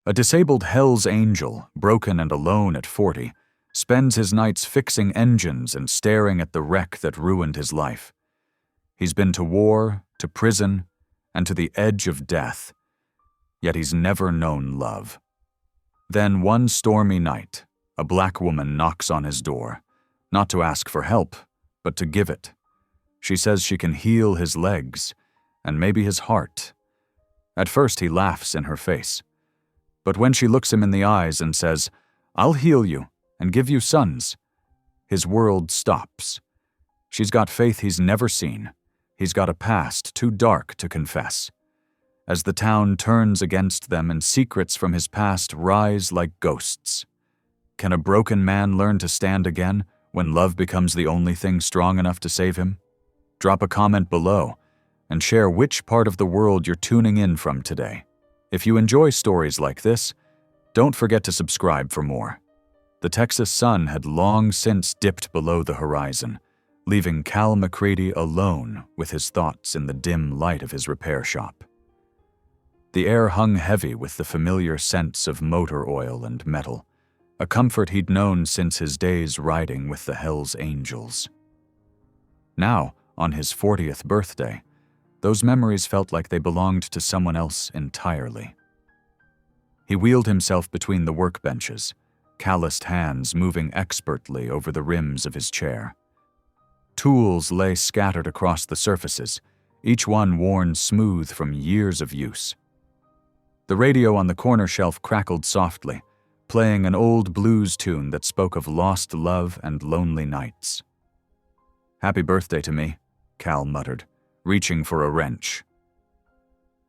A disabled Hell's Angel, broken and alone at 40, spends his nights fixing engines and staring at the wreck that ruined his life. He's been to war, to prison, and to the edge of death, yet he's never known love. Then one stormy night, a black woman knocks on his door, not to ask for help, but to give it. She says she can heal his legs, and maybe his heart. At first he laughs in her face, but when she looks him in the eyes and says, "I'll heal you and give you sons," his world stops. She's got faith he's never seen. He's got a past too dark to confess. As the town turns against them and secrets from his past rise like ghosts. Can a broken man learn to stand again when love becomes the only thing strong enough to save him? Drop a comment below and share which part of the world you're tuning in from today. If you enjoy stories like this, don't forget to subscribe for more. The Texas sun had long since dipped below the horizon, leaving Cal McCready alone with his thoughts in the dim light of his repair shop. The air hung heavy with the familiar scents of motor oil and metal, a comfort he'd known since his days riding with the Hells Angels. Now, on his 40th birthday, those memories felt like they belonged to someone else entirely. He wheeled himself between the workbenches, calloused hands moving expertly over the rims of his chair. Tools lay scattered across the surfaces, each one worn smooth from years of use. The radio on the corner shelf crackled softly, playing an old blues tune that spoke of lost love and lonely nights. "Happy birthday to me," Cal muttered, reaching for a wrench.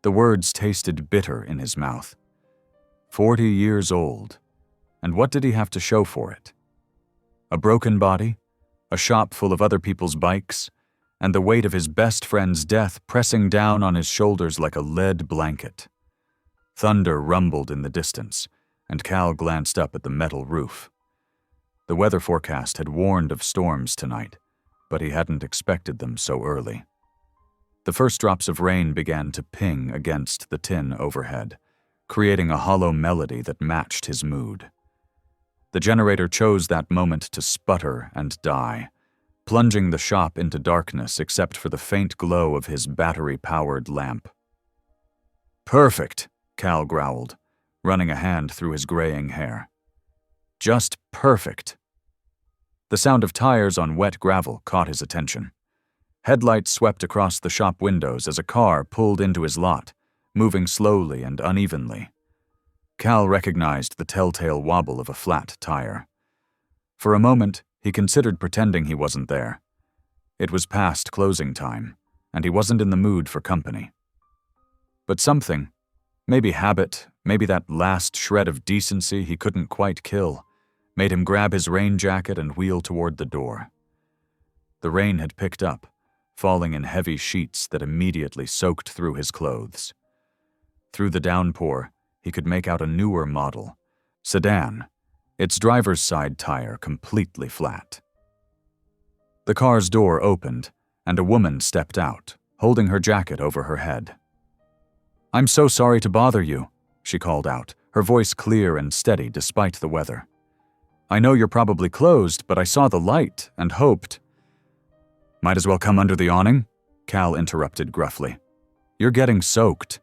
The words tasted bitter in his mouth. 40 years old, and what did he have to show for it? A broken body, a shop full of other people's bikes, and the weight of his best friend's death pressing down on his shoulders like a lead blanket. Thunder rumbled in the distance, and Cal glanced up at the metal roof. The weather forecast had warned of storms tonight, but he hadn't expected them so early. The first drops of rain began to ping against the tin overhead, creating a hollow melody that matched his mood. The generator chose that moment to sputter and die, plunging the shop into darkness except for the faint glow of his battery-powered lamp. "Perfect," Cal growled, running a hand through his graying hair. "Just perfect." The sound of tires on wet gravel caught his attention. Headlights swept across the shop windows as a car pulled into his lot, moving slowly and unevenly. Cal recognized the telltale wobble of a flat tire. For a moment, he considered pretending he wasn't there. It was past closing time, and he wasn't in the mood for company. But something, maybe habit, maybe that last shred of decency he couldn't quite kill, made him grab his rain jacket and wheel toward the door. The rain had picked up, falling in heavy sheets that immediately soaked through his clothes. Through the downpour, he could make out a newer model, sedan, its driver's side tire completely flat. The car's door opened, and a woman stepped out, holding her jacket over her head. "I'm so sorry to bother you," she called out, her voice clear and steady despite the weather. "I know you're probably closed, but I saw the light and hoped—" "Might as well come under the awning," Cal interrupted gruffly. "You're getting soaked."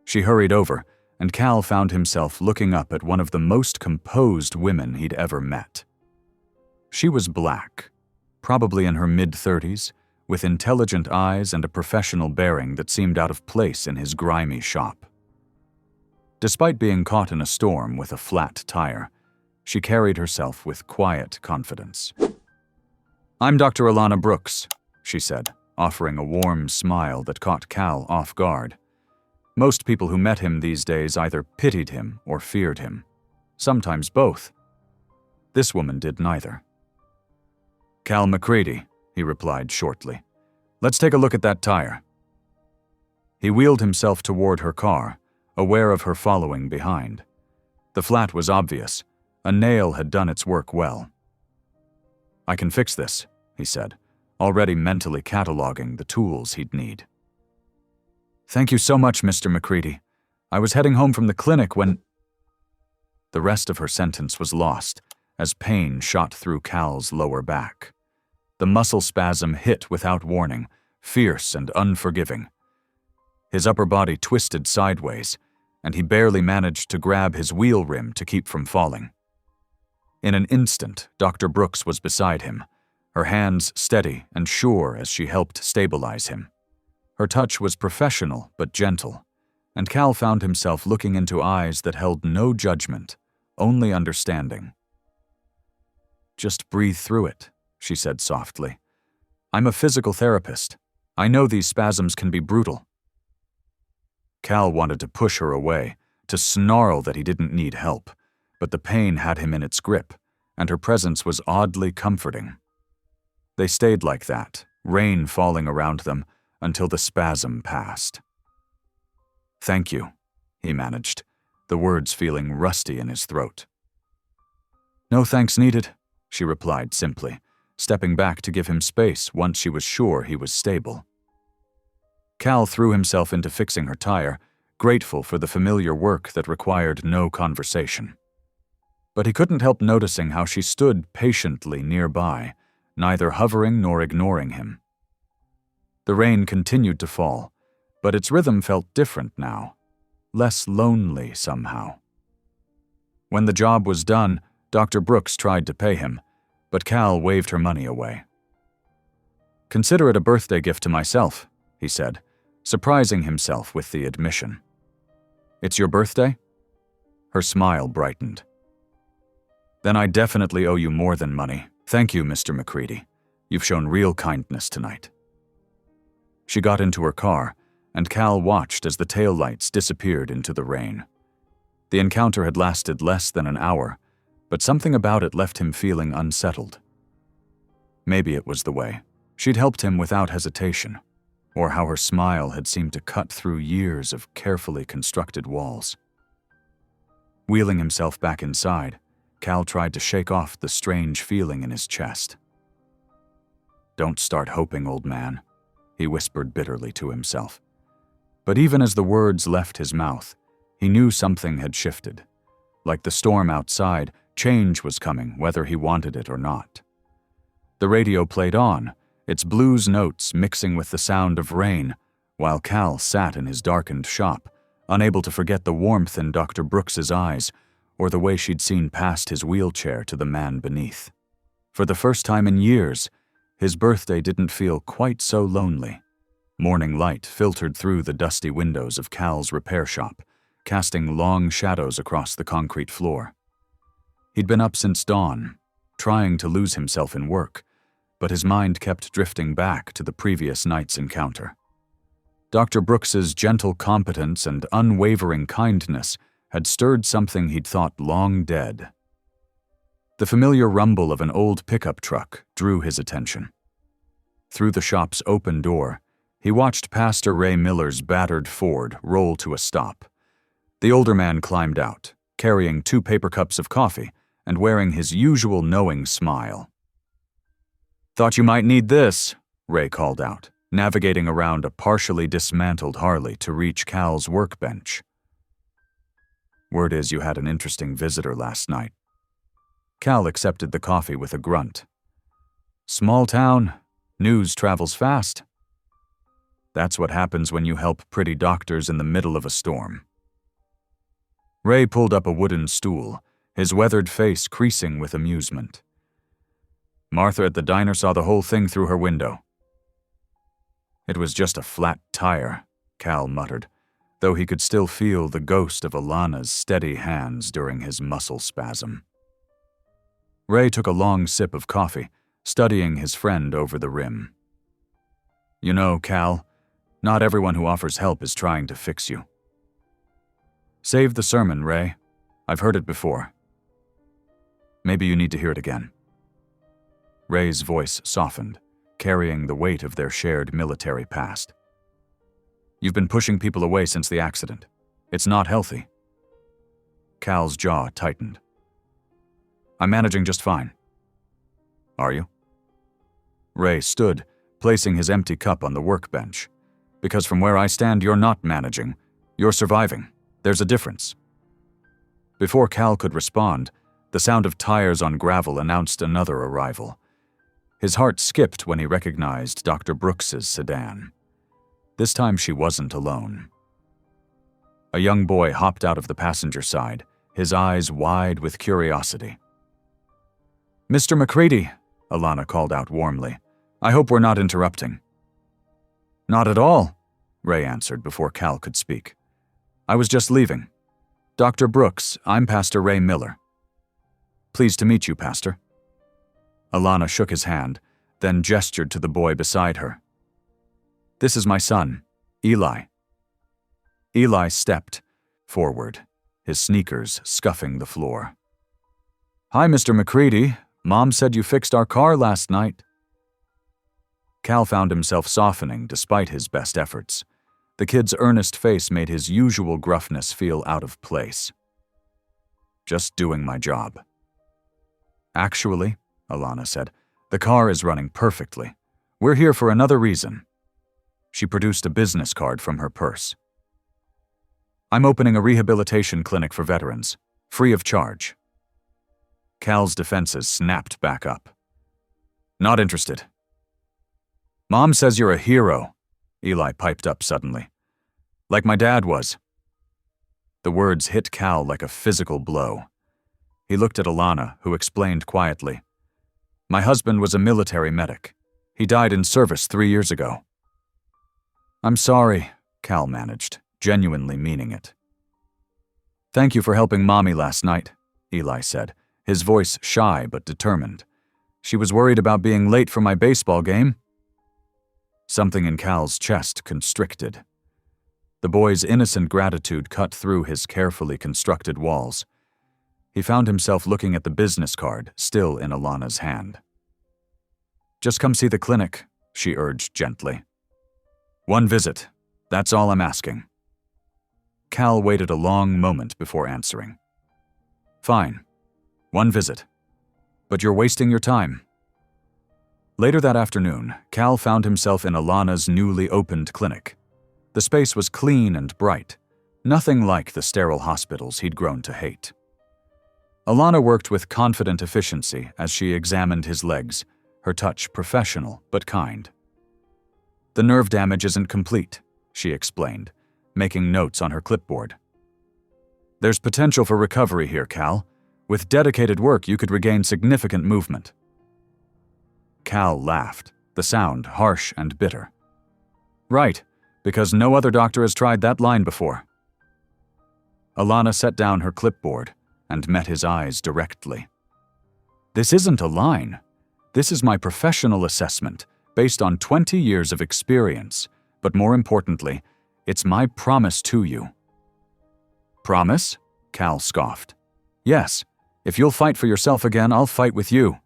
She hurried over, and Cal found himself looking up at one of the most composed women he'd ever met. She was black, probably in her mid-30s, with intelligent eyes and a professional bearing that seemed out of place in his grimy shop. Despite being caught in a storm with a flat tire, she carried herself with quiet confidence. "I'm Dr. Alana Brooks," she said, offering a warm smile that caught Cal off guard. Most people who met him these days either pitied him or feared him, sometimes both. This woman did neither. "Cal McCready," he replied shortly. "Let's take a look at that tire." He wheeled himself toward her car, aware of her following behind. The flat was obvious. A nail had done its work well. "I can fix this," he said, already mentally cataloging the tools he'd need. "Thank you so much, Mr. McCready. I was heading home from the clinic when—" The rest of her sentence was lost as pain shot through Cal's lower back. The muscle spasm hit without warning, fierce and unforgiving. His upper body twisted sideways, and he barely managed to grab his wheel rim to keep from falling. In an instant, Dr. Brooks was beside him, her hands steady and sure as she helped stabilize him. Her touch was professional but gentle, and Cal found himself looking into eyes that held no judgment, only understanding. "Just breathe through it," she said softly. "I'm a physical therapist. I know these spasms can be brutal." Cal wanted to push her away, to snarl that he didn't need help, but the pain had him in its grip, and her presence was oddly comforting. They stayed like that, rain falling around them, until the spasm passed. "Thank you," he managed, the words feeling rusty in his throat. "No thanks needed," she replied simply, stepping back to give him space once she was sure he was stable. Cal threw himself into fixing her tire, grateful for the familiar work that required no conversation. But he couldn't help noticing how she stood patiently nearby, neither hovering nor ignoring him. The rain continued to fall, but its rhythm felt different now, less lonely somehow. When the job was done, Dr. Brooks tried to pay him, but Cal waved her money away. "Consider it a birthday gift to myself," he said, surprising himself with the admission. "It's your birthday?" Her smile brightened. "Then I definitely owe you more than money. Thank you, Mr. McCready. You've shown real kindness tonight." She got into her car, and Cal watched as the taillights disappeared into the rain. The encounter had lasted less than an hour, but something about it left him feeling unsettled. Maybe it was the way she'd helped him without hesitation, or how her smile had seemed to cut through years of carefully constructed walls. Wheeling himself back inside, Cal tried to shake off the strange feeling in his chest. "Don't start hoping, old man," he whispered bitterly to himself. But even as the words left his mouth, he knew something had shifted. Like the storm outside, change was coming whether he wanted it or not. The radio played on, its blues notes mixing with the sound of rain, while Cal sat in his darkened shop, unable to forget the warmth in Dr. Brooks's eyes or the way she'd seen past his wheelchair to the man beneath. For the first time in years, his birthday didn't feel quite so lonely. Morning light filtered through the dusty windows of Cal's repair shop, casting long shadows across the concrete floor. He'd been up since dawn, trying to lose himself in work, but his mind kept drifting back to the previous night's encounter. Dr. Brooks's gentle competence and unwavering kindness had stirred something he'd thought long dead. The familiar rumble of an old pickup truck drew his attention. Through the shop's open door, he watched Pastor Ray Miller's battered Ford roll to a stop. The older man climbed out, carrying 2 paper cups of coffee and wearing his usual knowing smile. "Thought you might need this," Ray called out, navigating around a partially dismantled Harley to reach Cal's workbench. "Word is you had an interesting visitor last night." Cal accepted the coffee with a grunt. "Small town, news travels fast." "That's what happens when you help pretty doctors in the middle of a storm." Ray pulled up a wooden stool, his weathered face creasing with amusement. "Martha at the diner saw the whole thing through her window." "It was just a flat tire," Cal muttered, though he could still feel the ghost of Alana's steady hands during his muscle spasm. Ray took a long sip of coffee, studying his friend over the rim. "You know, Cal, not everyone who offers help is trying to fix you." "Save the sermon, Ray. I've heard it before. Maybe you need to hear it again." Ray's voice softened, carrying the weight of their shared military past. "You've been pushing people away since the accident. It's not healthy." Cal's jaw tightened. "I'm managing just fine." "Are you?" Ray stood, placing his empty cup on the workbench. "Because from where I stand, you're not managing. You're surviving. There's a difference." Before Cal could respond, the sound of tires on gravel announced another arrival. His heart skipped when he recognized Dr. Brooks's sedan. This time she wasn't alone. A young boy hopped out of the passenger side, his eyes wide with curiosity. "Mr. McCready," Alana called out warmly. "I hope we're not interrupting." "Not at all," Ray answered before Cal could speak. "I was just leaving. Dr. Brooks, I'm Pastor Ray Miller." "Pleased to meet you, Pastor." Alana shook his hand, then gestured to the boy beside her. "This is my son, Eli." Eli stepped forward, his sneakers scuffing the floor. "Hi, Mr. McCready. Mom said you fixed our car last night." Cal found himself softening despite his best efforts. The kid's earnest face made his usual gruffness feel out of place. "Just doing my job." "Actually," Alana said, "the car is running perfectly. We're here for another reason." She produced a business card from her purse. "I'm opening a rehabilitation clinic for veterans, free of charge." Cal's defenses snapped back up. "Not interested." "Mom says you're a hero," Eli piped up suddenly. "Like my dad was." The words hit Cal like a physical blow. He looked at Alana, who explained quietly, "My husband was a military medic. He died in service 3 years ago." "I'm sorry," Cal managed, genuinely meaning it. "Thank you for helping Mommy last night," Eli said, his voice shy but determined. "She was worried about being late for my baseball game." Something in Cal's chest constricted. The boy's innocent gratitude cut through his carefully constructed walls. He found himself looking at the business card, still in Alana's hand. "Just come see the clinic," she urged gently. "One visit. That's all I'm asking." Cal waited a long moment before answering. "Fine. One visit. But you're wasting your time." Later that afternoon, Cal found himself in Alana's newly opened clinic. The space was clean and bright, nothing like the sterile hospitals he'd grown to hate. Alana worked with confident efficiency as she examined his legs, her touch professional but kind. "The nerve damage isn't complete," she explained, making notes on her clipboard. "There's potential for recovery here, Cal. With dedicated work, you could regain significant movement." Cal laughed, the sound harsh and bitter. "Right, because no other doctor has tried that line before." Alana set down her clipboard and met his eyes directly. "This isn't a line. This is my professional assessment, based on 20 years of experience, but more importantly, it's my promise to you." "Promise?" Cal scoffed. "Yes. If you'll fight for yourself again, I'll fight with you."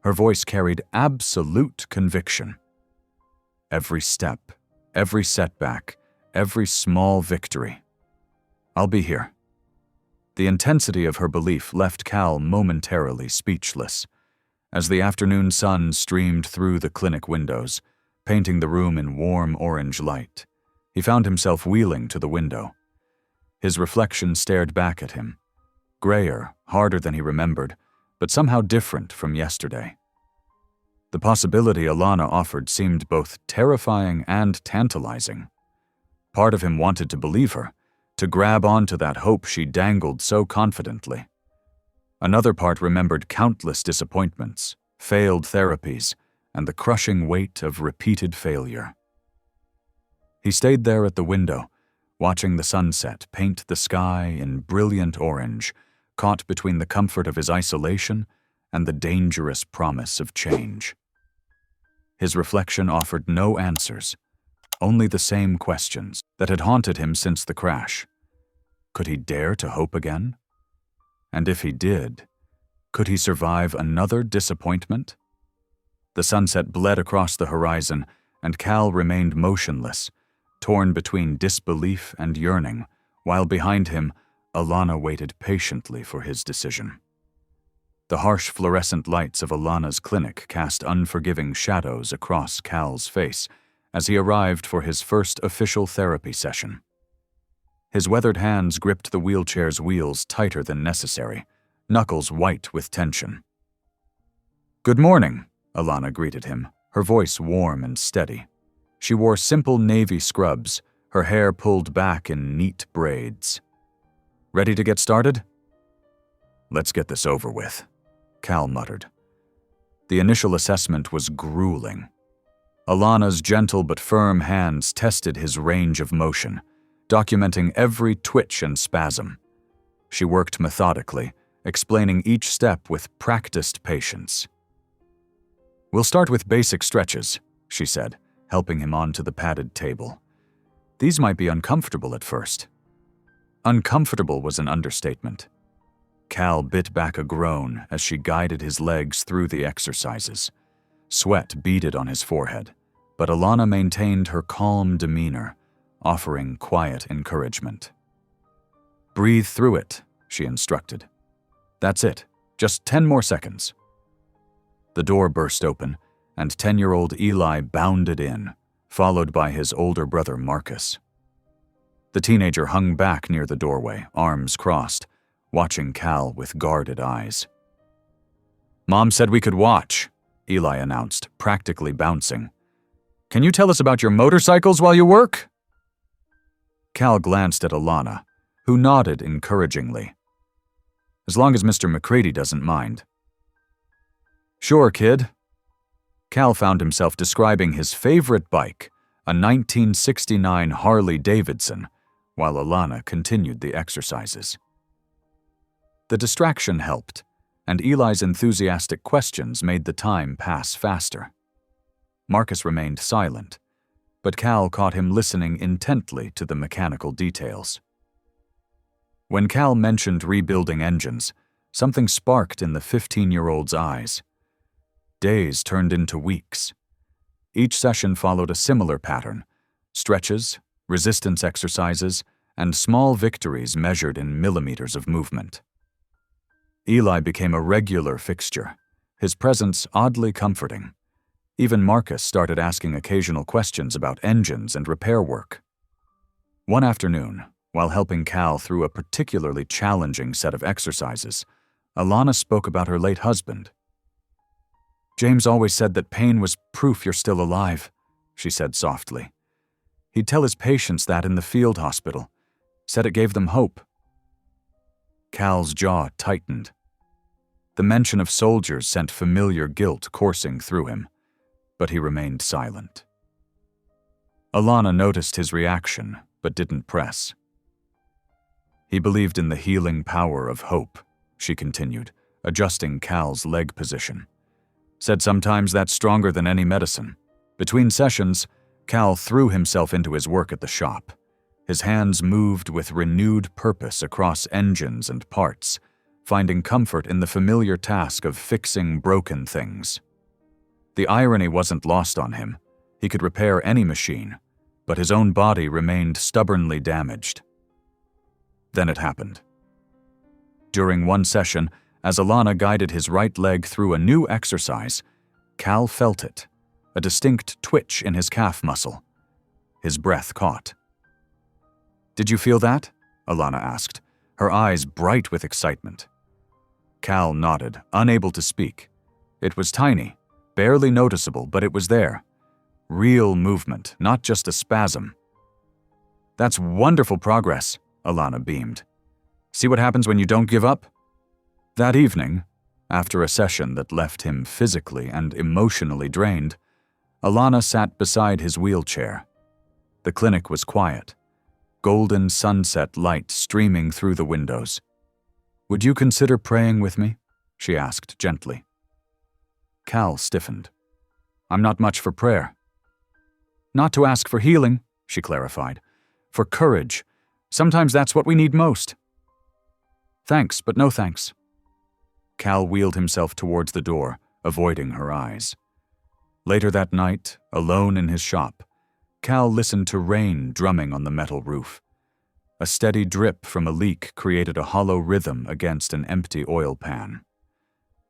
Her voice carried absolute conviction. "Every step, every setback, every small victory. I'll be here." The intensity of her belief left Cal momentarily speechless. As the afternoon sun streamed through the clinic windows, painting the room in warm orange light, he found himself wheeling to the window. His reflection stared back at him, grayer, harder than he remembered, but somehow different from yesterday. The possibility Alana offered seemed both terrifying and tantalizing. Part of him wanted to believe her, to grab onto that hope she dangled so confidently. Another part remembered countless disappointments, failed therapies, and the crushing weight of repeated failure. He stayed there at the window, watching the sunset paint the sky in brilliant orange, caught between the comfort of his isolation and the dangerous promise of change. His reflection offered no answers, only the same questions that had haunted him since the crash. Could he dare to hope again? And if he did, could he survive another disappointment? The sunset bled across the horizon, and Cal remained motionless, torn between disbelief and yearning, while behind him, Alana waited patiently for his decision. The harsh fluorescent lights of Alana's clinic cast unforgiving shadows across Cal's face as he arrived for his first official therapy session. His weathered hands gripped the wheelchair's wheels tighter than necessary, knuckles white with tension. "Good morning," Alana greeted him, her voice warm and steady. She wore simple navy scrubs, her hair pulled back in neat braids. "Ready to get started?" "Let's get this over with," Cal muttered. The initial assessment was grueling. Alana's gentle but firm hands tested his range of motion, documenting every twitch and spasm. She worked methodically, explaining each step with practiced patience. "We'll start with basic stretches," she said, helping him onto the padded table. "These might be uncomfortable at first." Uncomfortable was an understatement. Cal bit back a groan as she guided his legs through the exercises. Sweat beaded on his forehead, but Alana maintained her calm demeanor, offering quiet encouragement. "Breathe through it," she instructed. "That's it. Just 10 more seconds." The door burst open, and 10-year-old Eli bounded in, followed by his older brother Marcus. The teenager hung back near the doorway, arms crossed, watching Cal with guarded eyes. "Mom said we could watch," Eli announced, practically bouncing. "Can you tell us about your motorcycles while you work?" Cal glanced at Alana, who nodded encouragingly. "As long as Mr. McCready doesn't mind." "Sure, kid." Cal found himself describing his favorite bike, a 1969 Harley-Davidson, while Alana continued the exercises. The distraction helped, and Eli's enthusiastic questions made the time pass faster. Marcus remained silent, but Cal caught him listening intently to the mechanical details. When Cal mentioned rebuilding engines, something sparked in the 15-year-old's eyes. Days turned into weeks. Each session followed a similar pattern: stretches, resistance exercises, and small victories measured in millimeters of movement. Eli became a regular fixture, his presence oddly comforting. Even Marcus started asking occasional questions about engines and repair work. One afternoon, while helping Cal through a particularly challenging set of exercises, Alana spoke about her late husband. "James always said that pain was proof you're still alive," she said softly. "He'd tell his patients that in the field hospital. Said it gave them hope." Cal's jaw tightened. The mention of soldiers sent familiar guilt coursing through him, but he remained silent. Alana noticed his reaction, but didn't press. "He believed in the healing power of hope," she continued, adjusting Cal's leg position. "Said sometimes that's stronger than any medicine." Between sessions, Cal threw himself into his work at the shop. His hands moved with renewed purpose across engines and parts, finding comfort in the familiar task of fixing broken things. The irony wasn't lost on him. He could repair any machine, but his own body remained stubbornly damaged. Then it happened. During one session, as Alana guided his right leg through a new exercise, Cal felt it, a distinct twitch in his calf muscle. His breath caught. "Did you feel that?" Alana asked, her eyes bright with excitement. Cal nodded, unable to speak. It was tiny, barely noticeable, but it was there. Real movement, not just a spasm. "That's wonderful progress," Alana beamed. "See what happens when you don't give up?" That evening, after a session that left him physically and emotionally drained, Alana sat beside his wheelchair. The clinic was quiet, golden sunset light streaming through the windows. "Would you consider praying with me?" she asked gently. Cal stiffened. "I'm not much for prayer." "Not to ask for healing," she clarified. "For courage. Sometimes that's what we need most." "Thanks, but no thanks." Cal wheeled himself towards the door, avoiding her eyes. Later that night, alone in his shop, Cal listened to rain drumming on the metal roof. A steady drip from a leak created a hollow rhythm against an empty oil pan.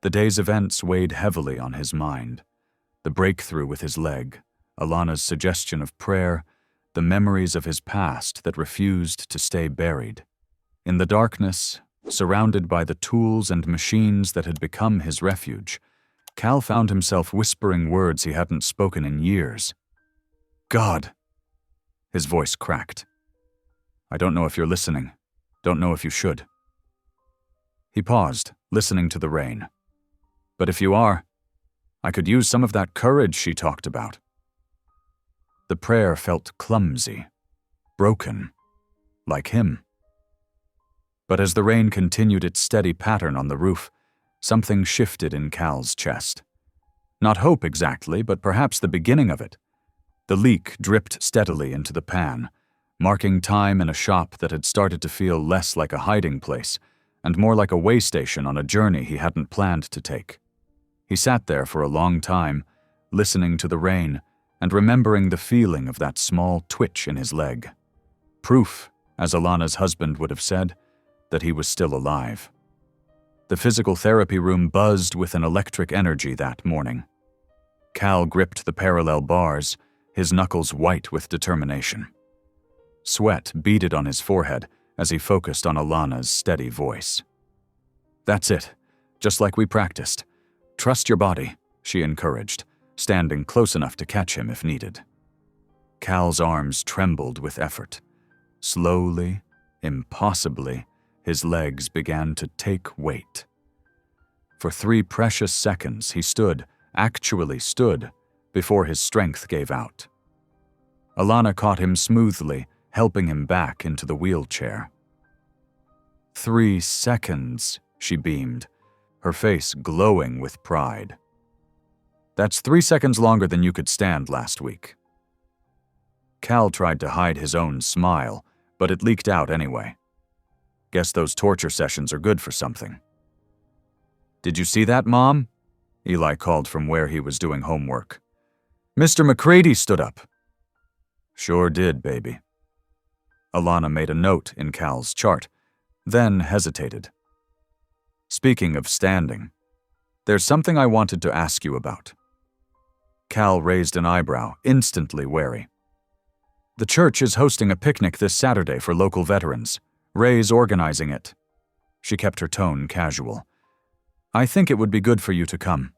The day's events weighed heavily on his mind. The breakthrough with his leg, Alana's suggestion of prayer, the memories of his past that refused to stay buried. In the darkness, surrounded by the tools and machines that had become his refuge, Cal found himself whispering words he hadn't spoken in years. "God!" His voice cracked. "I don't know if you're listening. Don't know if you should." He paused, listening to the rain. "But if you are, I could use some of that courage she talked about." The prayer felt clumsy, broken, like him. But as the rain continued its steady pattern on the roof, something shifted in Cal's chest. Not hope exactly, but perhaps the beginning of it. The leak dripped steadily into the pan, marking time in a shop that had started to feel less like a hiding place and more like a way station on a journey he hadn't planned to take. He sat there for a long time, listening to the rain and remembering the feeling of that small twitch in his leg. Proof, as Alana's husband would have said, that he was still alive. The physical therapy room buzzed with an electric energy that morning. Cal gripped the parallel bars, his knuckles white with determination. Sweat beaded on his forehead as he focused on Alana's steady voice. "That's it, just like we practiced. Trust your body," she encouraged, standing close enough to catch him if needed. Cal's arms trembled with effort. Slowly, impossibly, his legs began to take weight. For 3 precious seconds he stood, actually stood, before his strength gave out. Alana caught him smoothly, helping him back into the wheelchair. 3 seconds, she beamed, her face glowing with pride. "That's 3 seconds longer than you could stand last week." Cal tried to hide his own smile, but it leaked out anyway. "Guess those torture sessions are good for something." "Did you see that, Mom?" Eli called from where he was doing homework. "Mr. McCready stood up." "Sure did, baby." Alana made a note in Cal's chart, then hesitated. "Speaking of standing, there's something I wanted to ask you about." Cal raised an eyebrow, instantly wary. "The church is hosting a picnic this Saturday for local veterans. Ray's organizing it." She kept her tone casual. "I think it would be good for you to come."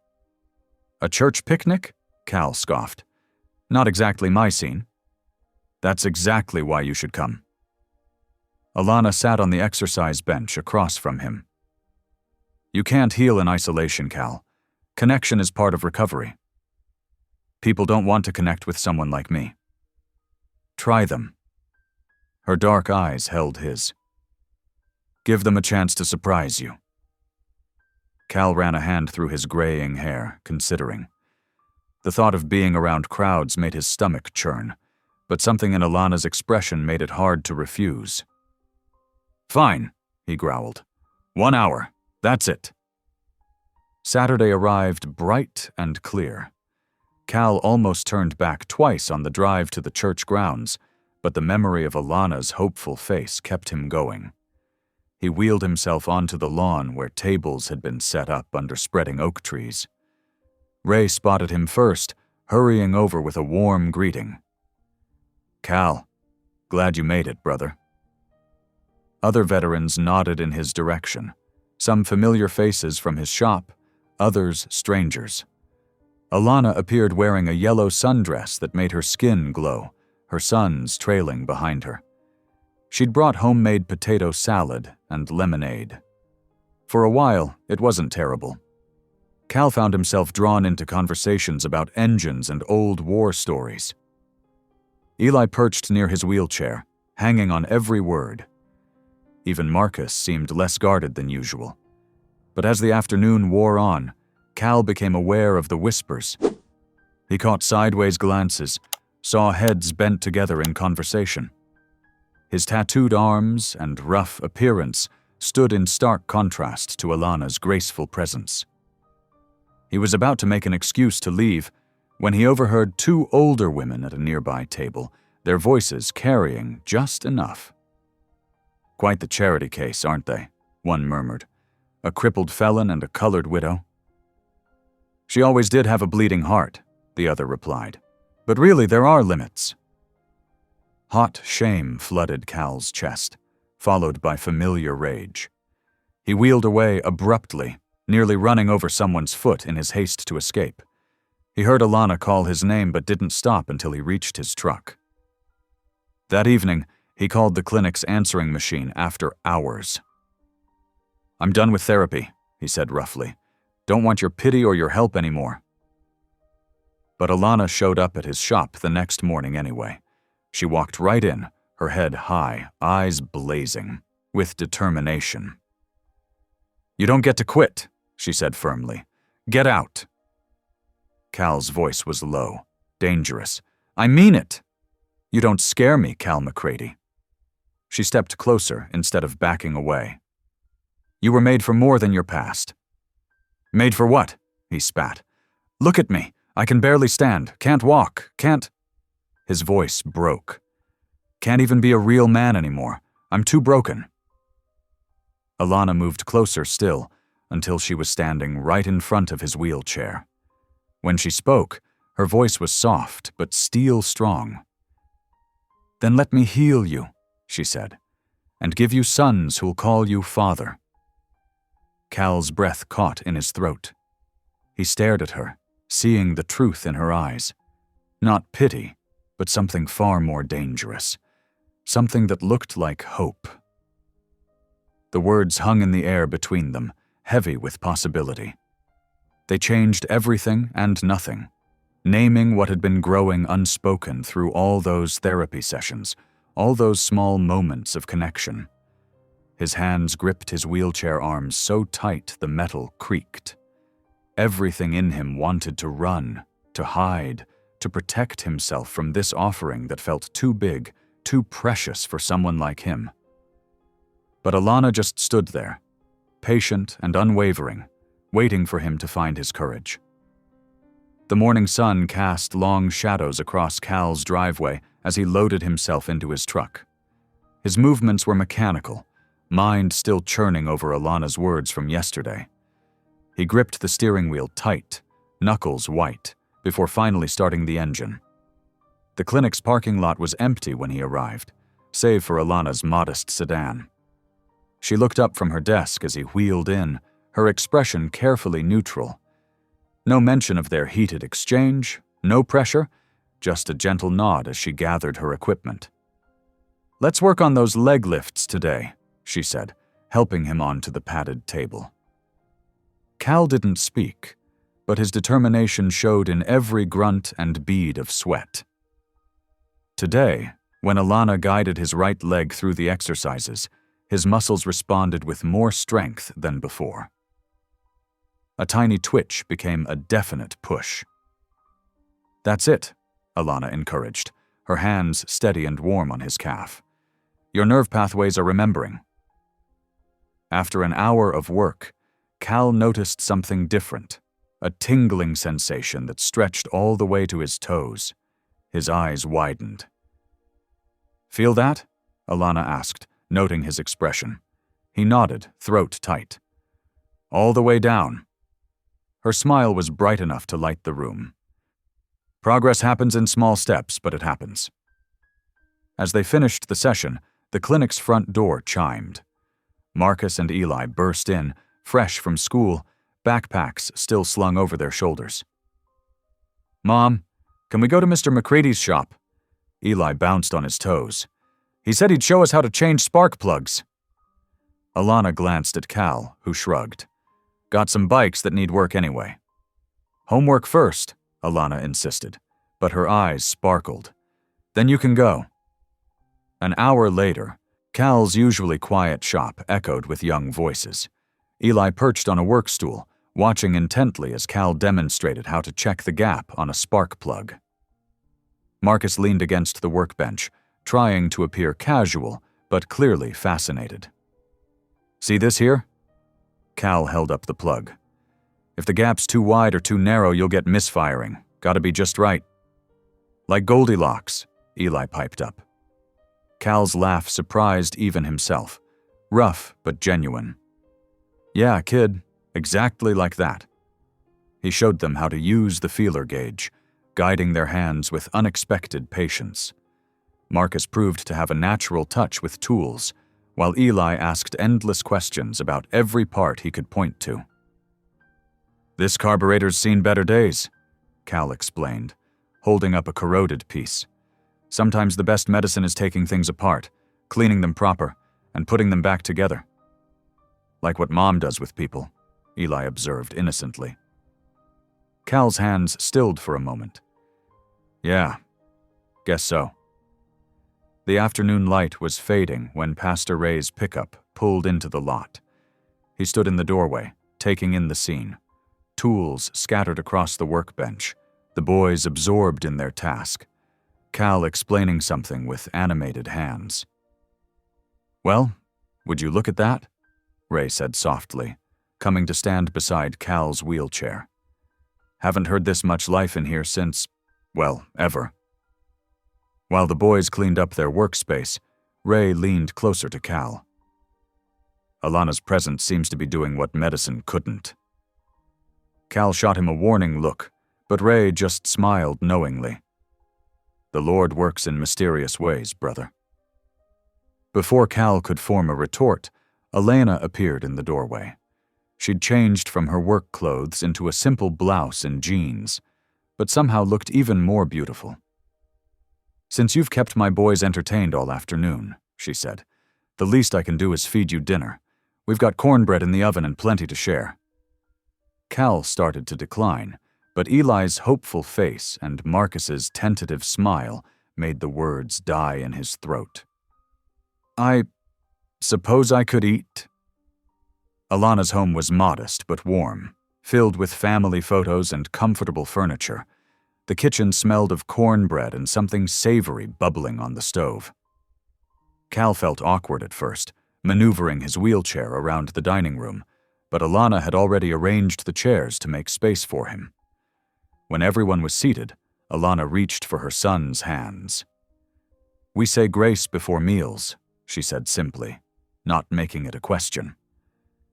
"A church picnic?" Cal scoffed. "Not exactly my scene." "That's exactly why you should come." Alana sat on the exercise bench across from him. "You can't heal in isolation, Cal. Connection is part of recovery. People don't want to connect with someone like me. Try them." Her dark eyes held his. "Give them a chance to surprise you." Cal ran a hand through his graying hair, considering. The thought of being around crowds made his stomach churn, but something in Alana's expression made it hard to refuse. "Fine," he growled. 1 hour, that's it." Saturday arrived bright and clear. Cal almost turned back twice on the drive to the church grounds, but the memory of Alana's hopeful face kept him going. He wheeled himself onto the lawn where tables had been set up under spreading oak trees. Ray spotted him first, hurrying over with a warm greeting. "Cal, glad you made it, brother." Other veterans nodded in his direction, some familiar faces from his shop, others strangers. Alana appeared wearing a yellow sundress that made her skin glow, her sons trailing behind her. She'd brought homemade potato salad and lemonade. For a while, it wasn't terrible. Cal found himself drawn into conversations about engines and old war stories. Eli perched near his wheelchair, hanging on every word. Even Marcus seemed less guarded than usual. But as the afternoon wore on, Cal became aware of the whispers. He caught sideways glances, saw heads bent together in conversation. His tattooed arms and rough appearance stood in stark contrast to Alana's graceful presence. He was about to make an excuse to leave when he overheard 2 older women at a nearby table, their voices carrying just enough. "Quite the charity case, aren't they?" one murmured. "A crippled felon and a colored widow." "She always did have a bleeding heart," the other replied. "But really, there are limits." Hot shame flooded Cal's chest, followed by familiar rage. He wheeled away abruptly, nearly running over someone's foot in his haste to escape. He heard Alana call his name but didn't stop until he reached his truck. That evening, he called the clinic's answering machine after hours. "I'm done with therapy," he said roughly. "Don't want your pity or your help anymore." But Alana showed up at his shop the next morning anyway. She walked right in, her head high, eyes blazing, with determination. "You don't get to quit," she said firmly. "Get out." Cal's voice was low, dangerous. "I mean it." "You don't scare me, Cal McCready." She stepped closer instead of backing away. "You were made for more than your past." "Made for what?" he spat. "Look at me. I can barely stand, can't walk, can't—" His voice broke. "Can't even be a real man anymore. I'm too broken." Alana moved closer still, until she was standing right in front of his wheelchair. When she spoke, her voice was soft but steel strong. "Then let me heal you," she said, "and give you sons who'll call you father." Cal's breath caught in his throat. He stared at her, seeing the truth in her eyes. Not pity, but something far more dangerous. Something that looked like hope. The words hung in the air between them, heavy with possibility. They changed everything and nothing, naming what had been growing unspoken through all those therapy sessions, all those small moments of connection. His hands gripped his wheelchair arms so tight the metal creaked. Everything in him wanted to run, to hide, to protect himself from this offering that felt too big, too precious for someone like him. But Alana just stood there, patient and unwavering, waiting for him to find his courage. The morning sun cast long shadows across Cal's driveway as he loaded himself into his truck. His movements were mechanical, mind still churning over Alana's words from yesterday. He gripped the steering wheel tight, knuckles white, before finally starting the engine. The clinic's parking lot was empty when he arrived, save for Alana's modest sedan. She looked up from her desk as he wheeled in, her expression carefully neutral. No mention of their heated exchange, no pressure, just a gentle nod as she gathered her equipment. "Let's work on those leg lifts today," she said, helping him onto the padded table. Cal didn't speak, but his determination showed in every grunt and bead of sweat. Today, when Alana guided his right leg through the exercises, his muscles responded with more strength than before. A tiny twitch became a definite push. "That's it," Alana encouraged, her hands steady and warm on his calf. "Your nerve pathways are remembering." After an hour of work, Cal noticed something different, a tingling sensation that stretched all the way to his toes. His eyes widened. "Feel that?" Alana asked, noting his expression. He nodded, throat tight. "All the way down." Her smile was bright enough to light the room. "Progress happens in small steps, but it happens." As they finished the session, the clinic's front door chimed. Marcus and Eli burst in, fresh from school, backpacks still slung over their shoulders. "Mom, can we go to Mr. McCready's shop?" Eli bounced on his toes. "He said he'd show us how to change spark plugs." Alana glanced at Cal, who shrugged. "Got some bikes that need work anyway." "Homework first," Alana insisted, but her eyes sparkled. "Then you can go." An hour later, Cal's usually quiet shop echoed with young voices. Eli perched on a work stool, watching intently as Cal demonstrated how to check the gap on a spark plug. Marcus leaned against the workbench, trying to appear casual, but clearly fascinated. "See this here?" Cal held up the plug. "If the gap's too wide or too narrow, you'll get misfiring. Gotta be just right." "Like Goldilocks," Eli piped up. Cal's laugh surprised even himself. Rough, but genuine. "Yeah, kid, exactly like that." He showed them how to use the feeler gauge, guiding their hands with unexpected patience. Marcus proved to have a natural touch with tools, while Eli asked endless questions about every part he could point to. "This carburetor's seen better days," Cal explained, holding up a corroded piece. "Sometimes the best medicine is taking things apart, cleaning them proper, and putting them back together." "Like what Mom does with people," Eli observed innocently. Cal's hands stilled for a moment. "Yeah, guess so." The afternoon light was fading when Pastor Ray's pickup pulled into the lot. He stood in the doorway, taking in the scene. Tools scattered across the workbench, the boys absorbed in their task. Cal explaining something with animated hands. "Well, would you look at that?" Ray said softly, coming to stand beside Cal's wheelchair. "Haven't heard this much life in here since, well, ever." While the boys cleaned up their workspace, Ray leaned closer to Cal. "Alana's presence seems to be doing what medicine couldn't." Cal shot him a warning look, but Ray just smiled knowingly. "The Lord works in mysterious ways, brother." Before Cal could form a retort, Elena appeared in the doorway. She'd changed from her work clothes into a simple blouse and jeans, but somehow looked even more beautiful. "Since you've kept my boys entertained all afternoon," she said, "the least I can do is feed you dinner. We've got cornbread in the oven and plenty to share." Cal started to decline, but Eli's hopeful face and Marcus's tentative smile made the words die in his throat. "I suppose I could eat." Alana's home was modest but warm, filled with family photos and comfortable furniture. The kitchen smelled of cornbread and something savory bubbling on the stove. Cal felt awkward at first, maneuvering his wheelchair around the dining room, but Alana had already arranged the chairs to make space for him. When everyone was seated, Alana reached for her son's hands. "We say grace before meals," she said simply, not making it a question.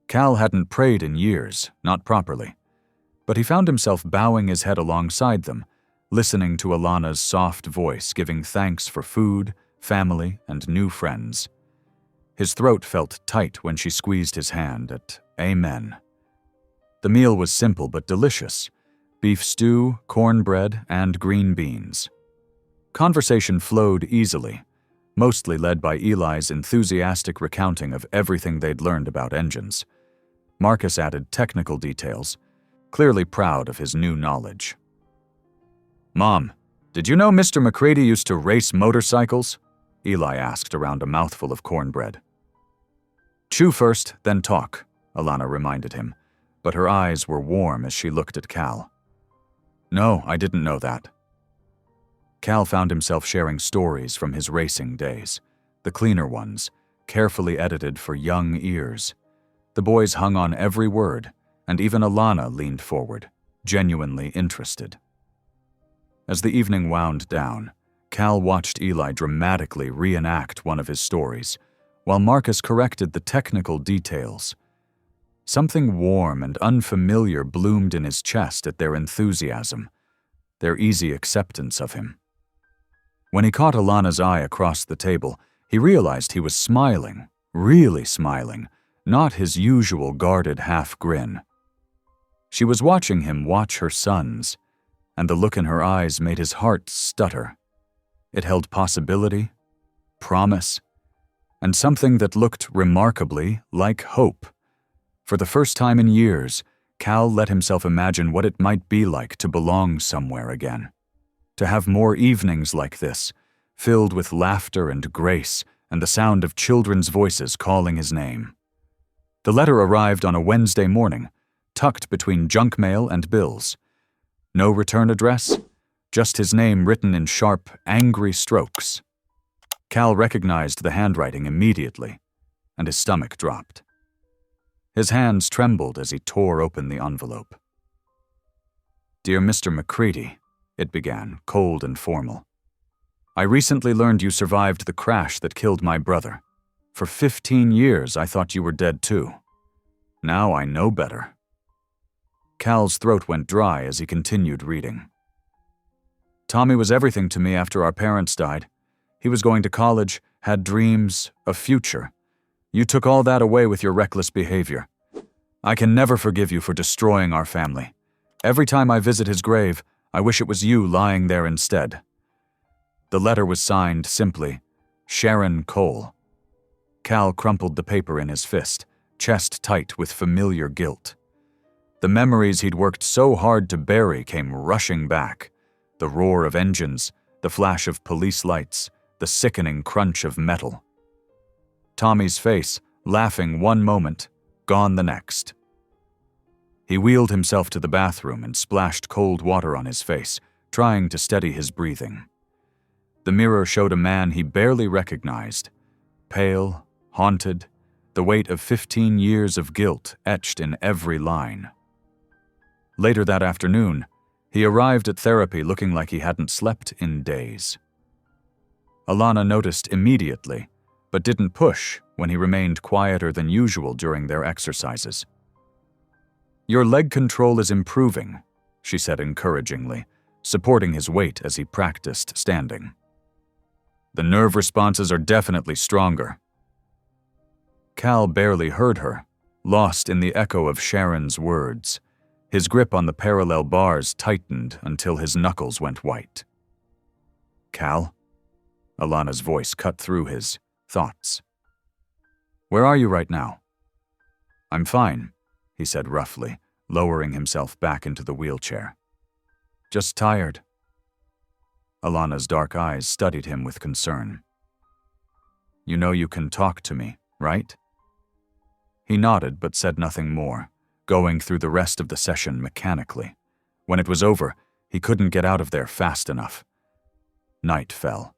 Cal hadn't prayed in years, not properly, but he found himself bowing his head alongside them, listening to Alana's soft voice giving thanks for food, family, and new friends. His throat felt tight when she squeezed his hand at Amen. The meal was simple but delicious: beef stew, cornbread, and green beans. Conversation flowed easily, mostly led by Eli's enthusiastic recounting of everything they'd learned about engines. Marcus added technical details, clearly proud of his new knowledge. "Mom, did you know Mr. McCready used to race motorcycles?" Eli asked around a mouthful of cornbread. "Chew first, then talk," Alana reminded him, but her eyes were warm as she looked at Cal. "No, I didn't know that." Cal found himself sharing stories from his racing days, the cleaner ones, carefully edited for young ears. The boys hung on every word, and even Alana leaned forward, genuinely interested. As the evening wound down, Cal watched Eli dramatically reenact one of his stories, while Marcus corrected the technical details. Something warm and unfamiliar bloomed in his chest at their enthusiasm, their easy acceptance of him. When he caught Alana's eye across the table, he realized he was smiling, really smiling, not his usual guarded half-grin. She was watching him watch her sons, and the look in her eyes made his heart stutter. It held possibility, promise, and something that looked remarkably like hope. For the first time in years, Cal let himself imagine what it might be like to belong somewhere again. To have more evenings like this, filled with laughter and grace and the sound of children's voices calling his name. The letter arrived on a Wednesday morning, tucked between junk mail and bills. No return address, just his name written in sharp, angry strokes. Cal recognized the handwriting immediately, and his stomach dropped. His hands trembled as he tore open the envelope. "Dear Mr. McCready," it began, cold and formal. "I recently learned you survived the crash that killed my brother. For 15 years, I thought you were dead too. Now I know better." Cal's throat went dry as he continued reading. "Tommy was everything to me after our parents died. He was going to college, had dreams, a future. You took all that away with your reckless behavior. I can never forgive you for destroying our family. Every time I visit his grave, I wish it was you lying there instead." The letter was signed simply, Sharon Cole. Cal crumpled the paper in his fist, chest tight with familiar guilt. The memories he'd worked so hard to bury came rushing back. The roar of engines, the flash of police lights, the sickening crunch of metal. Tommy's face, laughing one moment, gone the next. He wheeled himself to the bathroom and splashed cold water on his face, trying to steady his breathing. The mirror showed a man he barely recognized, pale, haunted, the weight of 15 years of guilt etched in every line. Later that afternoon, he arrived at therapy looking like he hadn't slept in days. Alana noticed immediately, but didn't push when he remained quieter than usual during their exercises. "Your leg control is improving," she said encouragingly, supporting his weight as he practiced standing. "The nerve responses are definitely stronger." Cal barely heard her, lost in the echo of Sharon's words. His grip on the parallel bars tightened until his knuckles went white. "Cal?" Alana's voice cut through his thoughts. "Where are you right now?" "I'm fine," he said roughly, lowering himself back into the wheelchair. "Just tired." Alana's dark eyes studied him with concern. "You know you can talk to me, right?" He nodded but said nothing more, going through the rest of the session mechanically. When it was over, he couldn't get out of there fast enough. Night fell,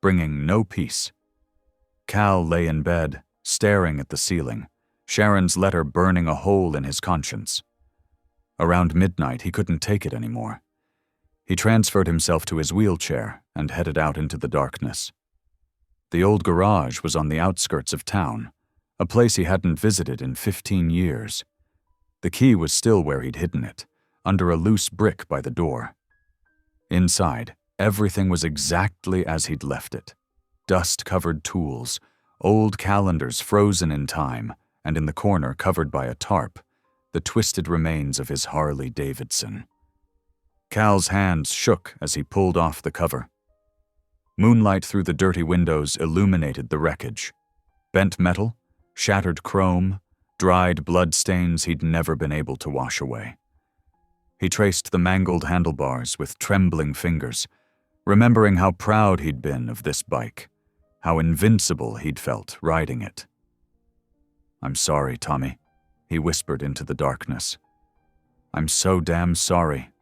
bringing no peace. Cal lay in bed, staring at the ceiling, Sharon's letter burning a hole in his conscience. Around midnight, he couldn't take it anymore. He transferred himself to his wheelchair and headed out into the darkness. The old garage was on the outskirts of town, a place he hadn't visited in 15 years. The key was still where he'd hidden it, under a loose brick by the door. Inside, everything was exactly as he'd left it. Dust-covered tools, old calendars frozen in time, and in the corner covered by a tarp, the twisted remains of his Harley Davidson. Cal's hands shook as he pulled off the cover. Moonlight through the dirty windows illuminated the wreckage. Bent metal, shattered chrome, dried bloodstains he'd never been able to wash away. He traced the mangled handlebars with trembling fingers, remembering how proud he'd been of this bike, how invincible he'd felt riding it. "I'm sorry, Tommy," he whispered into the darkness. "I'm so damn sorry."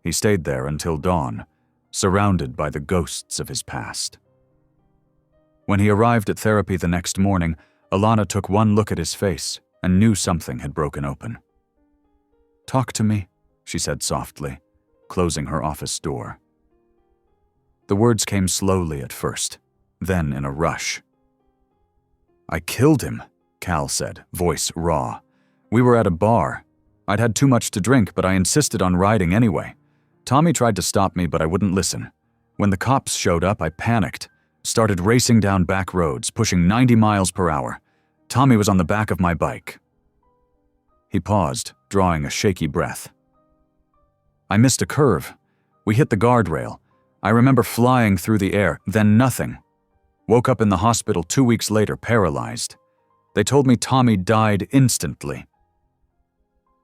He stayed there until dawn, surrounded by the ghosts of his past. When he arrived at therapy the next morning, Alana took one look at his face and knew something had broken open. "Talk to me," she said softly, closing her office door. The words came slowly at first, then in a rush. "I killed him," Cal said, voice raw. "We were at a bar. I'd had too much to drink, but I insisted on riding anyway. Tommy tried to stop me, but I wouldn't listen. When the cops showed up, I panicked, started racing down back roads, pushing 90 miles per hour. Tommy was on the back of my bike." He paused, drawing a shaky breath. "I missed a curve. We hit the guardrail. I remember flying through the air, then nothing. Woke up in the hospital 2 weeks later, paralyzed. They told me Tommy died instantly."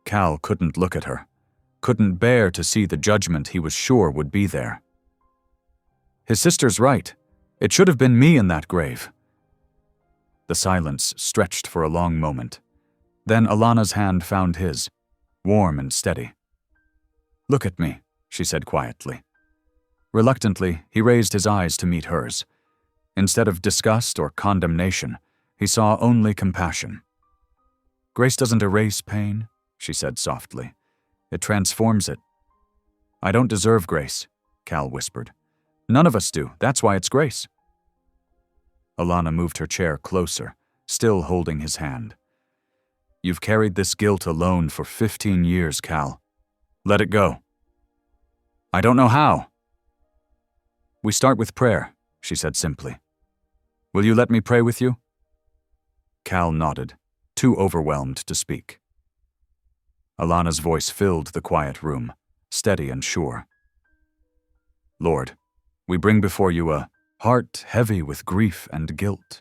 Cal couldn't look at her, couldn't bear to see the judgment he was sure would be there. "His sister's right. It should have been me in that grave." The silence stretched for a long moment. Then Alana's hand found his, warm and steady. "Look at me," she said quietly. Reluctantly, he raised his eyes to meet hers. Instead of disgust or condemnation, he saw only compassion. "Grace doesn't erase pain," she said softly. "It transforms it." "I don't deserve grace," Cal whispered. "None of us do. That's why it's grace." Alana moved her chair closer, still holding his hand. "You've carried this guilt alone for 15 years, Cal. Let it go." "I don't know how." "We start with prayer," she said simply. Will you let me pray with you? Cal nodded, too overwhelmed to speak. Alana's voice filled the quiet room, steady and sure. Lord, we bring before you a heart heavy with grief and guilt.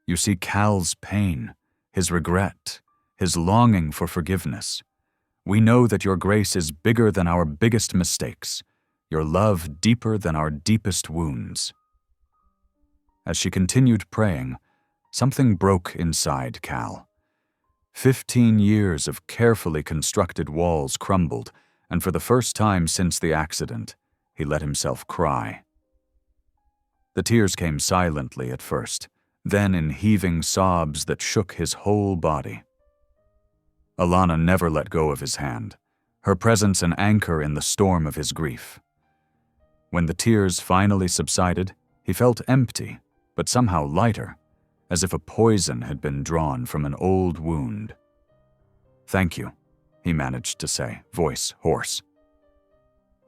You see Cal's pain, his regret, his longing for forgiveness. We know that your grace is bigger than our biggest mistakes, your love deeper than our deepest wounds. As she continued praying, something broke inside Cal. 15 years of carefully constructed walls crumbled, and for the first time since the accident, he let himself cry. The tears came silently at first, then in heaving sobs that shook his whole body. Alana never let go of his hand, her presence an anchor in the storm of his grief. When the tears finally subsided, he felt empty, but somehow lighter, as if a poison had been drawn from an old wound. Thank you, he managed to say, voice hoarse.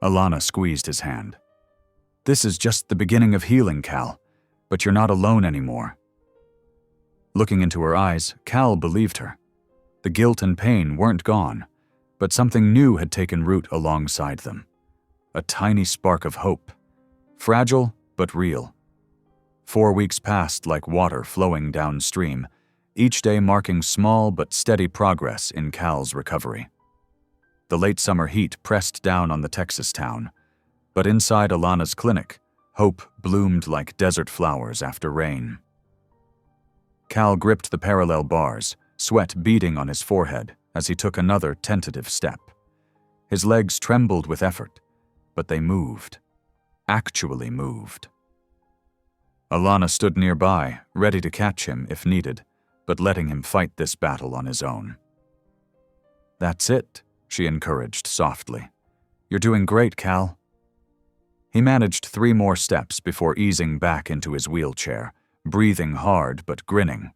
Alana squeezed his hand. This is just the beginning of healing, Cal, but you're not alone anymore. Looking into her eyes, Cal believed her. The guilt and pain weren't gone, but something new had taken root alongside them. A tiny spark of hope, fragile but real. 4 weeks passed like water flowing downstream, each day marking small but steady progress in Cal's recovery. The late summer heat pressed down on the Texas town, but inside Alana's clinic, hope bloomed like desert flowers after rain. Cal gripped the parallel bars, sweat beading on his forehead as he took another tentative step. His legs trembled with effort, but they moved, actually moved. Alana stood nearby, ready to catch him if needed, but letting him fight this battle on his own. That's it, she encouraged softly. You're doing great, Cal. He managed 3 more steps before easing back into his wheelchair, breathing hard but grinning.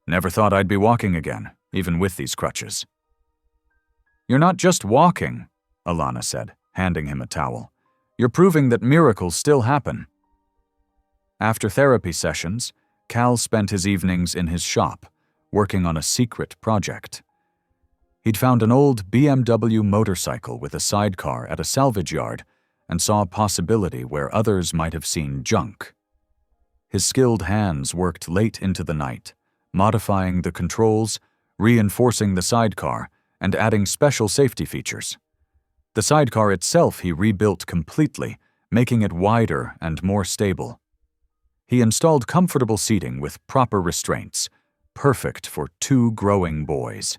Never thought I'd be walking again, even with these crutches. You're not just walking, Alana said, handing him a towel. You're proving that miracles still happen. After therapy sessions, Cal spent his evenings in his shop, working on a secret project. He'd found an old BMW motorcycle with a sidecar at a salvage yard and saw a possibility where others might have seen junk. His skilled hands worked late into the night, modifying the controls, reinforcing the sidecar, and adding special safety features. The sidecar itself he rebuilt completely, making it wider and more stable. He installed comfortable seating with proper restraints, perfect for 2 growing boys.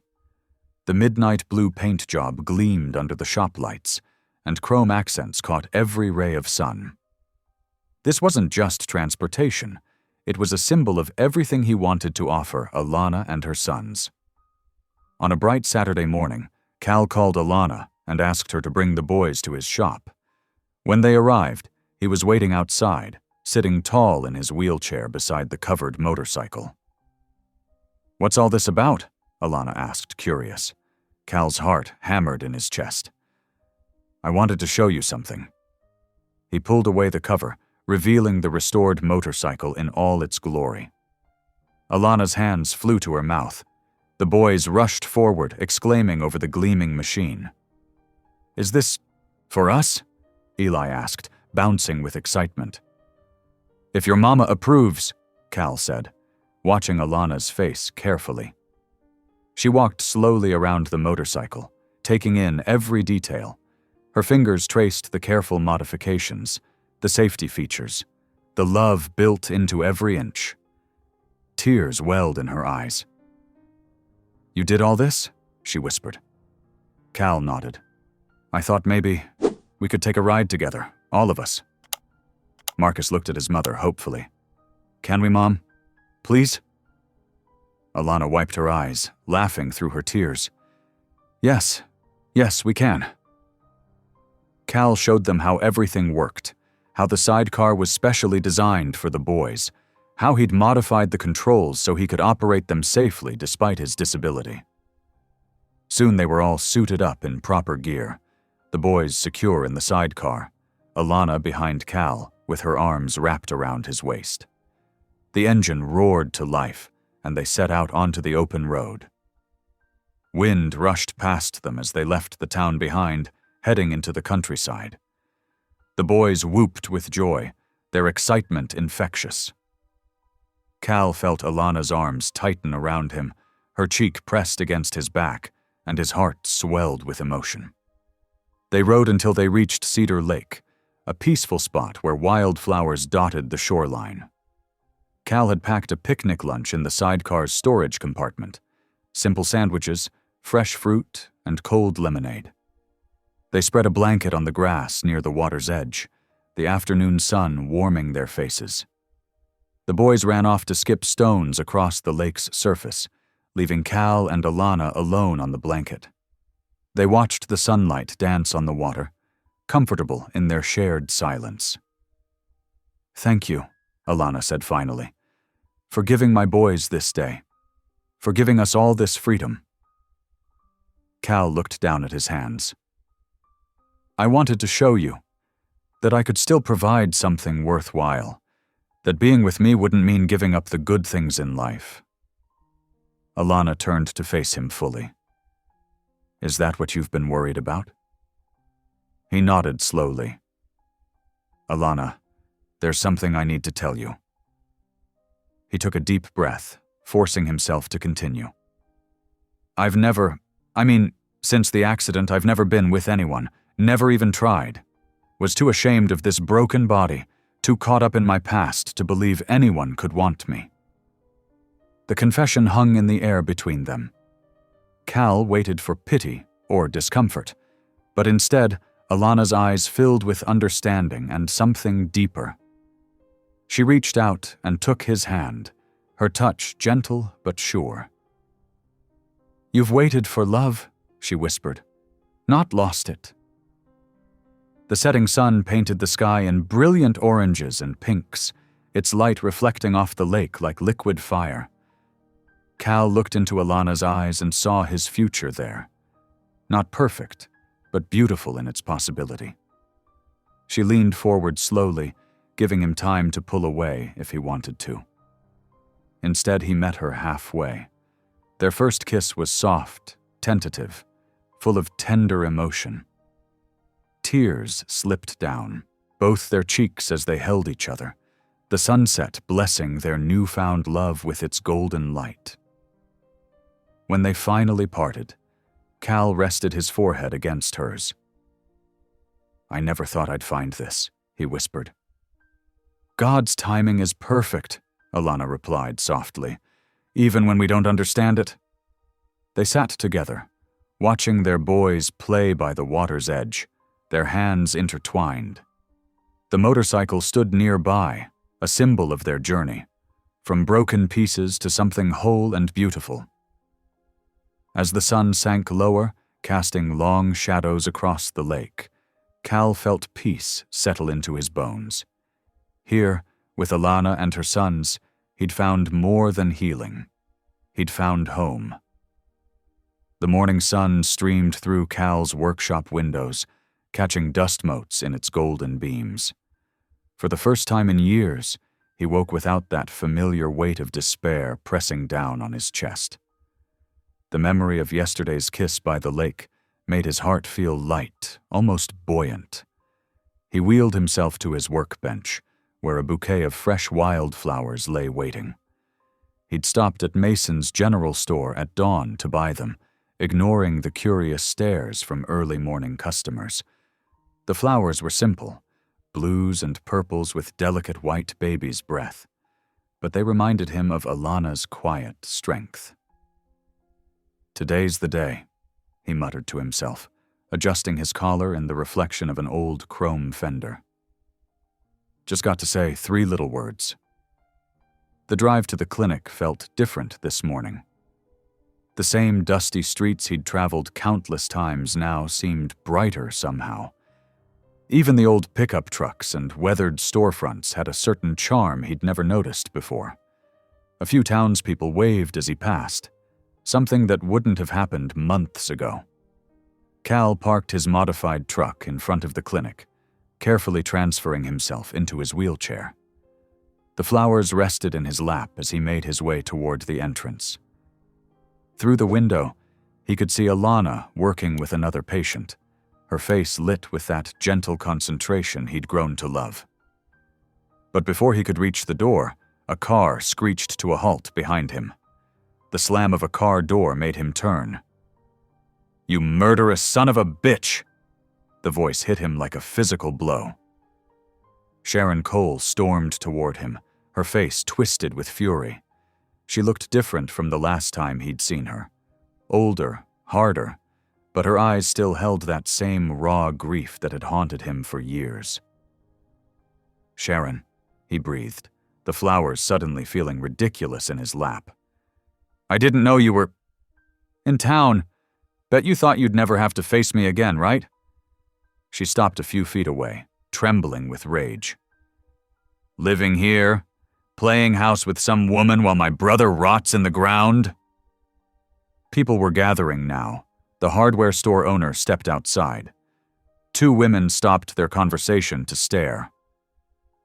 The midnight blue paint job gleamed under the shop lights, and chrome accents caught every ray of sun. This wasn't just transportation. It was a symbol of everything he wanted to offer Alana and her sons. On a bright Saturday morning, Cal called Alana and asked her to bring the boys to his shop. When they arrived, he was waiting outside, sitting tall in his wheelchair beside the covered motorcycle. What's all this about? Alana asked, curious. Cal's heart hammered in his chest. I wanted to show you something. He pulled away the cover, revealing the restored motorcycle in all its glory. Alana's hands flew to her mouth. The boys rushed forward, exclaiming over the gleaming machine. Is this for us? Eli asked, bouncing with excitement. If your mama approves, Cal said, watching Alana's face carefully. She walked slowly around the motorcycle, taking in every detail. Her fingers traced the careful modifications, the safety features, the love built into every inch. Tears welled in her eyes. You did all this? She whispered. Cal nodded. I thought maybe we could take a ride together, all of us. Marcus looked at his mother hopefully. Can we, Mom? Please? Alana wiped her eyes, laughing through her tears. Yes, we can. Cal showed them how everything worked, how the sidecar was specially designed for the boys, how he'd modified the controls so he could operate them safely despite his disability. Soon they were all suited up in proper gear, the boys secure in the sidecar, Alana behind Cal, with her arms wrapped around his waist. The engine roared to life, and they set out onto the open road. Wind rushed past them as they left the town behind, heading into the countryside. The boys whooped with joy, their excitement infectious. Cal felt Alana's arms tighten around him, her cheek pressed against his back, and his heart swelled with emotion. They rode until they reached Cedar Lake, a peaceful spot where wildflowers dotted the shoreline. Cal had packed a picnic lunch in the sidecar's storage compartment: simple sandwiches, fresh fruit, and cold lemonade. They spread a blanket on the grass near the water's edge, the afternoon sun warming their faces. The boys ran off to skip stones across the lake's surface, leaving Cal and Alana alone on the blanket. They watched the sunlight dance on the water, comfortable in their shared silence. "Thank you," Alana said finally, "for giving my boys this day, for giving us all this freedom." Cal looked down at his hands. "I wanted to show you that I could still provide something worthwhile, that being with me wouldn't mean giving up the good things in life." Alana turned to face him fully. "Is that what you've been worried about?" He nodded slowly. "Alana, there's something I need to tell you." He took a deep breath, forcing himself to continue. Since the accident, I've never been with anyone, never even tried. Was too ashamed of this broken body, too caught up in my past to believe anyone could want me." The confession hung in the air between them. Cal waited for pity or discomfort, but instead, Alana's eyes filled with understanding and something deeper. She reached out and took his hand, her touch gentle but sure. "You've waited for love," she whispered, "not lost it." The setting sun painted the sky in brilliant oranges and pinks, its light reflecting off the lake like liquid fire. Cal looked into Alana's eyes and saw his future there. Not perfect, but beautiful in its possibility. She leaned forward slowly, giving him time to pull away if he wanted to. Instead, he met her halfway. Their first kiss was soft, tentative, full of tender emotion. Tears slipped down, both their cheeks as they held each other, the sunset blessing their newfound love with its golden light. When they finally parted, Cal rested his forehead against hers. "I never thought I'd find this," he whispered. "God's timing is perfect," Alana replied softly, "even when we don't understand it." They sat together, watching their boys play by the water's edge, their hands intertwined. The motorcycle stood nearby, a symbol of their journey, from broken pieces to something whole and beautiful. As the sun sank lower, casting long shadows across the lake, Cal felt peace settle into his bones. Here, with Alana and her sons, he'd found more than healing. He'd found home. The morning sun streamed through Cal's workshop windows, catching dust motes in its golden beams. For the first time in years, he woke without that familiar weight of despair pressing down on his chest. The memory of yesterday's kiss by the lake made his heart feel light, almost buoyant. He wheeled himself to his workbench, where a bouquet of fresh wildflowers lay waiting. He'd stopped at Mason's general store at dawn to buy them, ignoring the curious stares from early morning customers. The flowers were simple, blues and purples with delicate white baby's breath, but they reminded him of Alana's quiet strength. "Today's the day," he muttered to himself, adjusting his collar in the reflection of an old chrome fender. "Just got to say 3 little words." The drive to the clinic felt different this morning. The same dusty streets he'd traveled countless times now seemed brighter somehow. Even the old pickup trucks and weathered storefronts had a certain charm he'd never noticed before. A few townspeople waved as he passed, something that wouldn't have happened months ago. Cal parked his modified truck in front of the clinic, carefully transferring himself into his wheelchair. The flowers rested in his lap as he made his way toward the entrance. Through the window, he could see Alana working with another patient, her face lit with that gentle concentration he'd grown to love. But before he could reach the door, a car screeched to a halt behind him. The slam of a car door made him turn. "You murderous son of a bitch!" The voice hit him like a physical blow. Sharon Cole stormed toward him, her face twisted with fury. She looked different from the last time he'd seen her. Older, harder, but her eyes still held that same raw grief that had haunted him for years. "Sharon," he breathed, the flowers suddenly feeling ridiculous in his lap. "I didn't know you were in town. Bet you thought you'd never have to face me again, right?" She stopped a few feet away, trembling with rage. "Living here? Playing house with some woman while my brother rots in the ground?" People were gathering now. The hardware store owner stepped outside. Two women stopped their conversation to stare.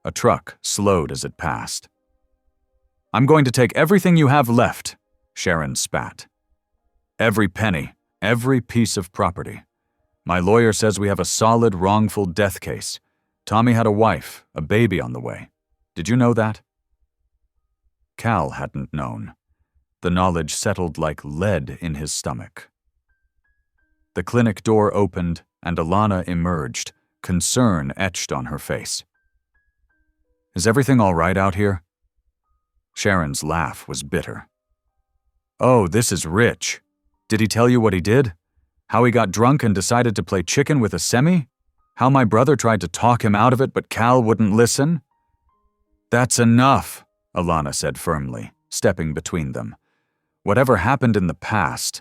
A truck slowed as it passed. "I'm going to take everything you have left," Sharon spat. "Every penny, every piece of property. My lawyer says we have a solid wrongful death case. Tommy had a wife, a baby on the way. Did you know that?" Cal hadn't known. The knowledge settled like lead in his stomach. The clinic door opened and Alana emerged, concern etched on her face. "Is everything all right out here?" Sharon's laugh was bitter. "Oh, this is Rich. Did he tell you what he did? How he got drunk and decided to play chicken with a semi? How my brother tried to talk him out of it but Cal wouldn't listen?" "That's enough," Alana said firmly, stepping between them. "Whatever happened in the past—"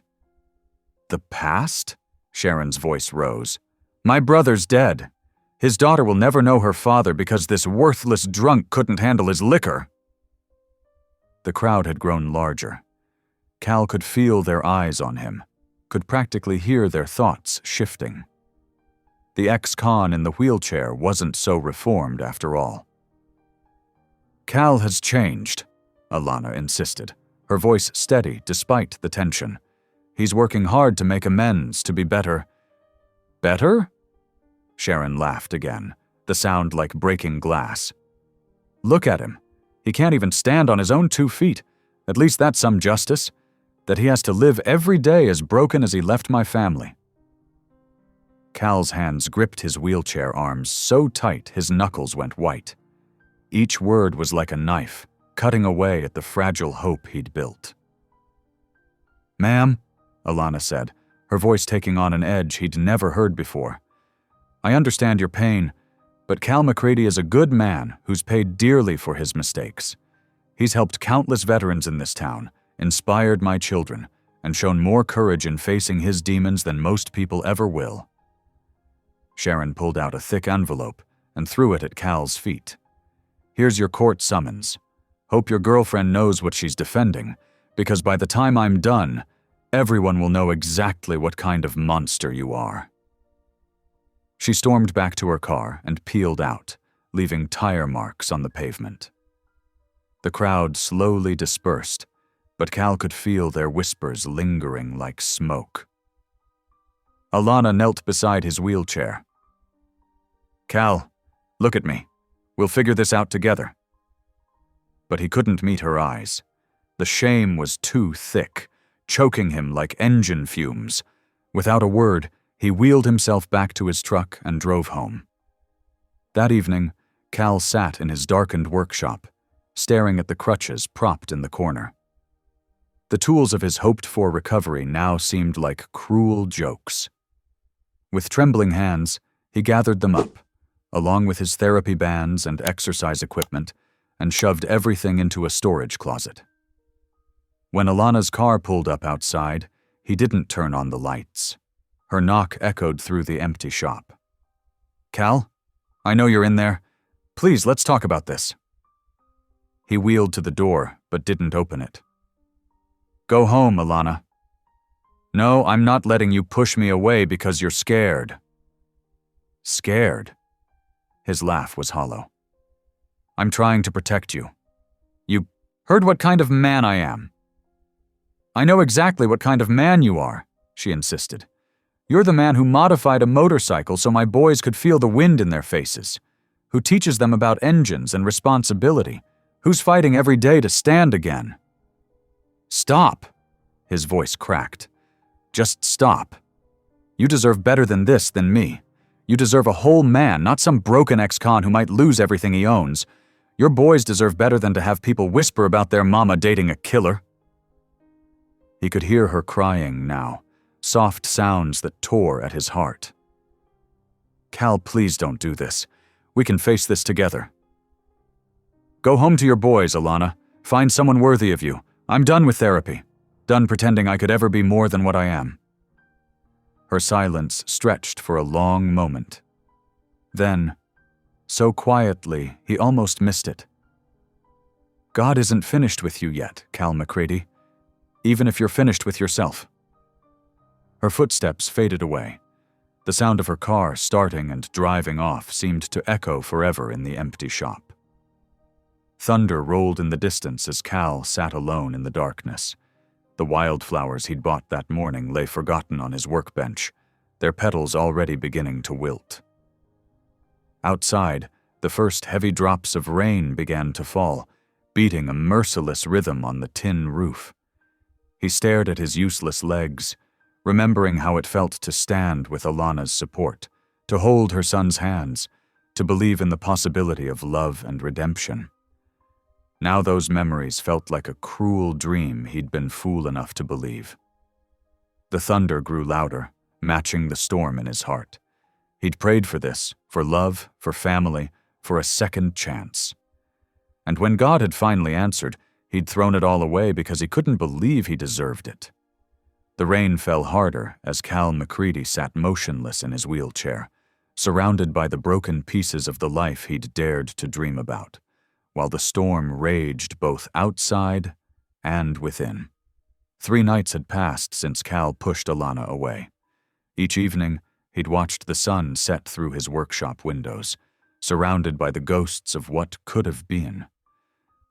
"The past?" Sharon's voice rose. "My brother's dead. His daughter will never know her father because this worthless drunk couldn't handle his liquor." The crowd had grown larger. Cal could feel their eyes on him, could practically hear their thoughts shifting. The ex-con in the wheelchair wasn't so reformed after all. "Cal has changed," Alana insisted, her voice steady despite the tension. "He's working hard to make amends, to be better." "Better?" Sharon laughed again, the sound like breaking glass. "Look at him. He can't even stand on his own 2 feet. At least that's some justice. That he has to live every day as broken as he left my family." Cal's hands gripped his wheelchair arms so tight his knuckles went white. Each word was like a knife, cutting away at the fragile hope he'd built. "Ma'am," Alana said, her voice taking on an edge he'd never heard before. "I understand your pain, but Cal McCready is a good man who's paid dearly for his mistakes. He's helped countless veterans in this town, inspired my children, and shown more courage in facing his demons than most people ever will." Sharon pulled out a thick envelope and threw it at Cal's feet. "Here's your court summons. Hope your girlfriend knows what she's defending, because by the time I'm done, everyone will know exactly what kind of monster you are." She stormed back to her car and peeled out, leaving tire marks on the pavement. The crowd slowly dispersed, but Cal could feel their whispers lingering like smoke. Alana knelt beside his wheelchair. "Cal, look at me. We'll figure this out together." But he couldn't meet her eyes. The shame was too thick, choking him like engine fumes. Without a word, he wheeled himself back to his truck and drove home. That evening, Cal sat in his darkened workshop, staring at the crutches propped in the corner. The tools of his hoped-for recovery now seemed like cruel jokes. With trembling hands, he gathered them up, along with his therapy bands and exercise equipment, and shoved everything into a storage closet. When Alana's car pulled up outside, he didn't turn on the lights. Her knock echoed through the empty shop. "Cal, I know you're in there. Please, let's talk about this." He wheeled to the door, but didn't open it. "Go home, Alana." "No, I'm not letting you push me away because you're scared." "Scared?" His laugh was hollow. I'm trying to protect you. You heard what kind of man I am. I know exactly what kind of man you are, she insisted. You're the man who modified a motorcycle so my boys could feel the wind in their faces, who teaches them about engines and responsibility, who's fighting every day to stand again. Stop, his voice cracked. Just stop. You deserve better than this than me. You deserve a whole man, not some broken ex-con who might lose everything he owns. Your boys deserve better than to have people whisper about their mama dating a killer. He could hear her crying now, soft sounds that tore at his heart. Cal, please don't do this. We can face this together. Go home to your boys, Alana. Find someone worthy of you. I'm done with therapy. Done pretending I could ever be more than what I am. Her silence stretched for a long moment. Then, so quietly, he almost missed it. God isn't finished with you yet, Cal McCready. Even if you're finished with yourself. Her footsteps faded away. The sound of her car starting and driving off seemed to echo forever in the empty shop. Thunder rolled in the distance as Cal sat alone in the darkness. The wildflowers he'd bought that morning lay forgotten on his workbench, their petals already beginning to wilt. Outside, the first heavy drops of rain began to fall, beating a merciless rhythm on the tin roof. He stared at his useless legs, remembering how it felt to stand with Alana's support, to hold her son's hands, to believe in the possibility of love and redemption. Now those memories felt like a cruel dream he'd been fool enough to believe. The thunder grew louder, matching the storm in his heart. He'd prayed for this, for love, for family, for a second chance. And when God had finally answered, he'd thrown it all away because he couldn't believe he deserved it. The rain fell harder as Cal McCready sat motionless in his wheelchair, surrounded by the broken pieces of the life he'd dared to dream about, while the storm raged both outside and within. 3 nights had passed since Cal pushed Alana away. Each evening, he'd watched the sun set through his workshop windows, surrounded by the ghosts of what could have been.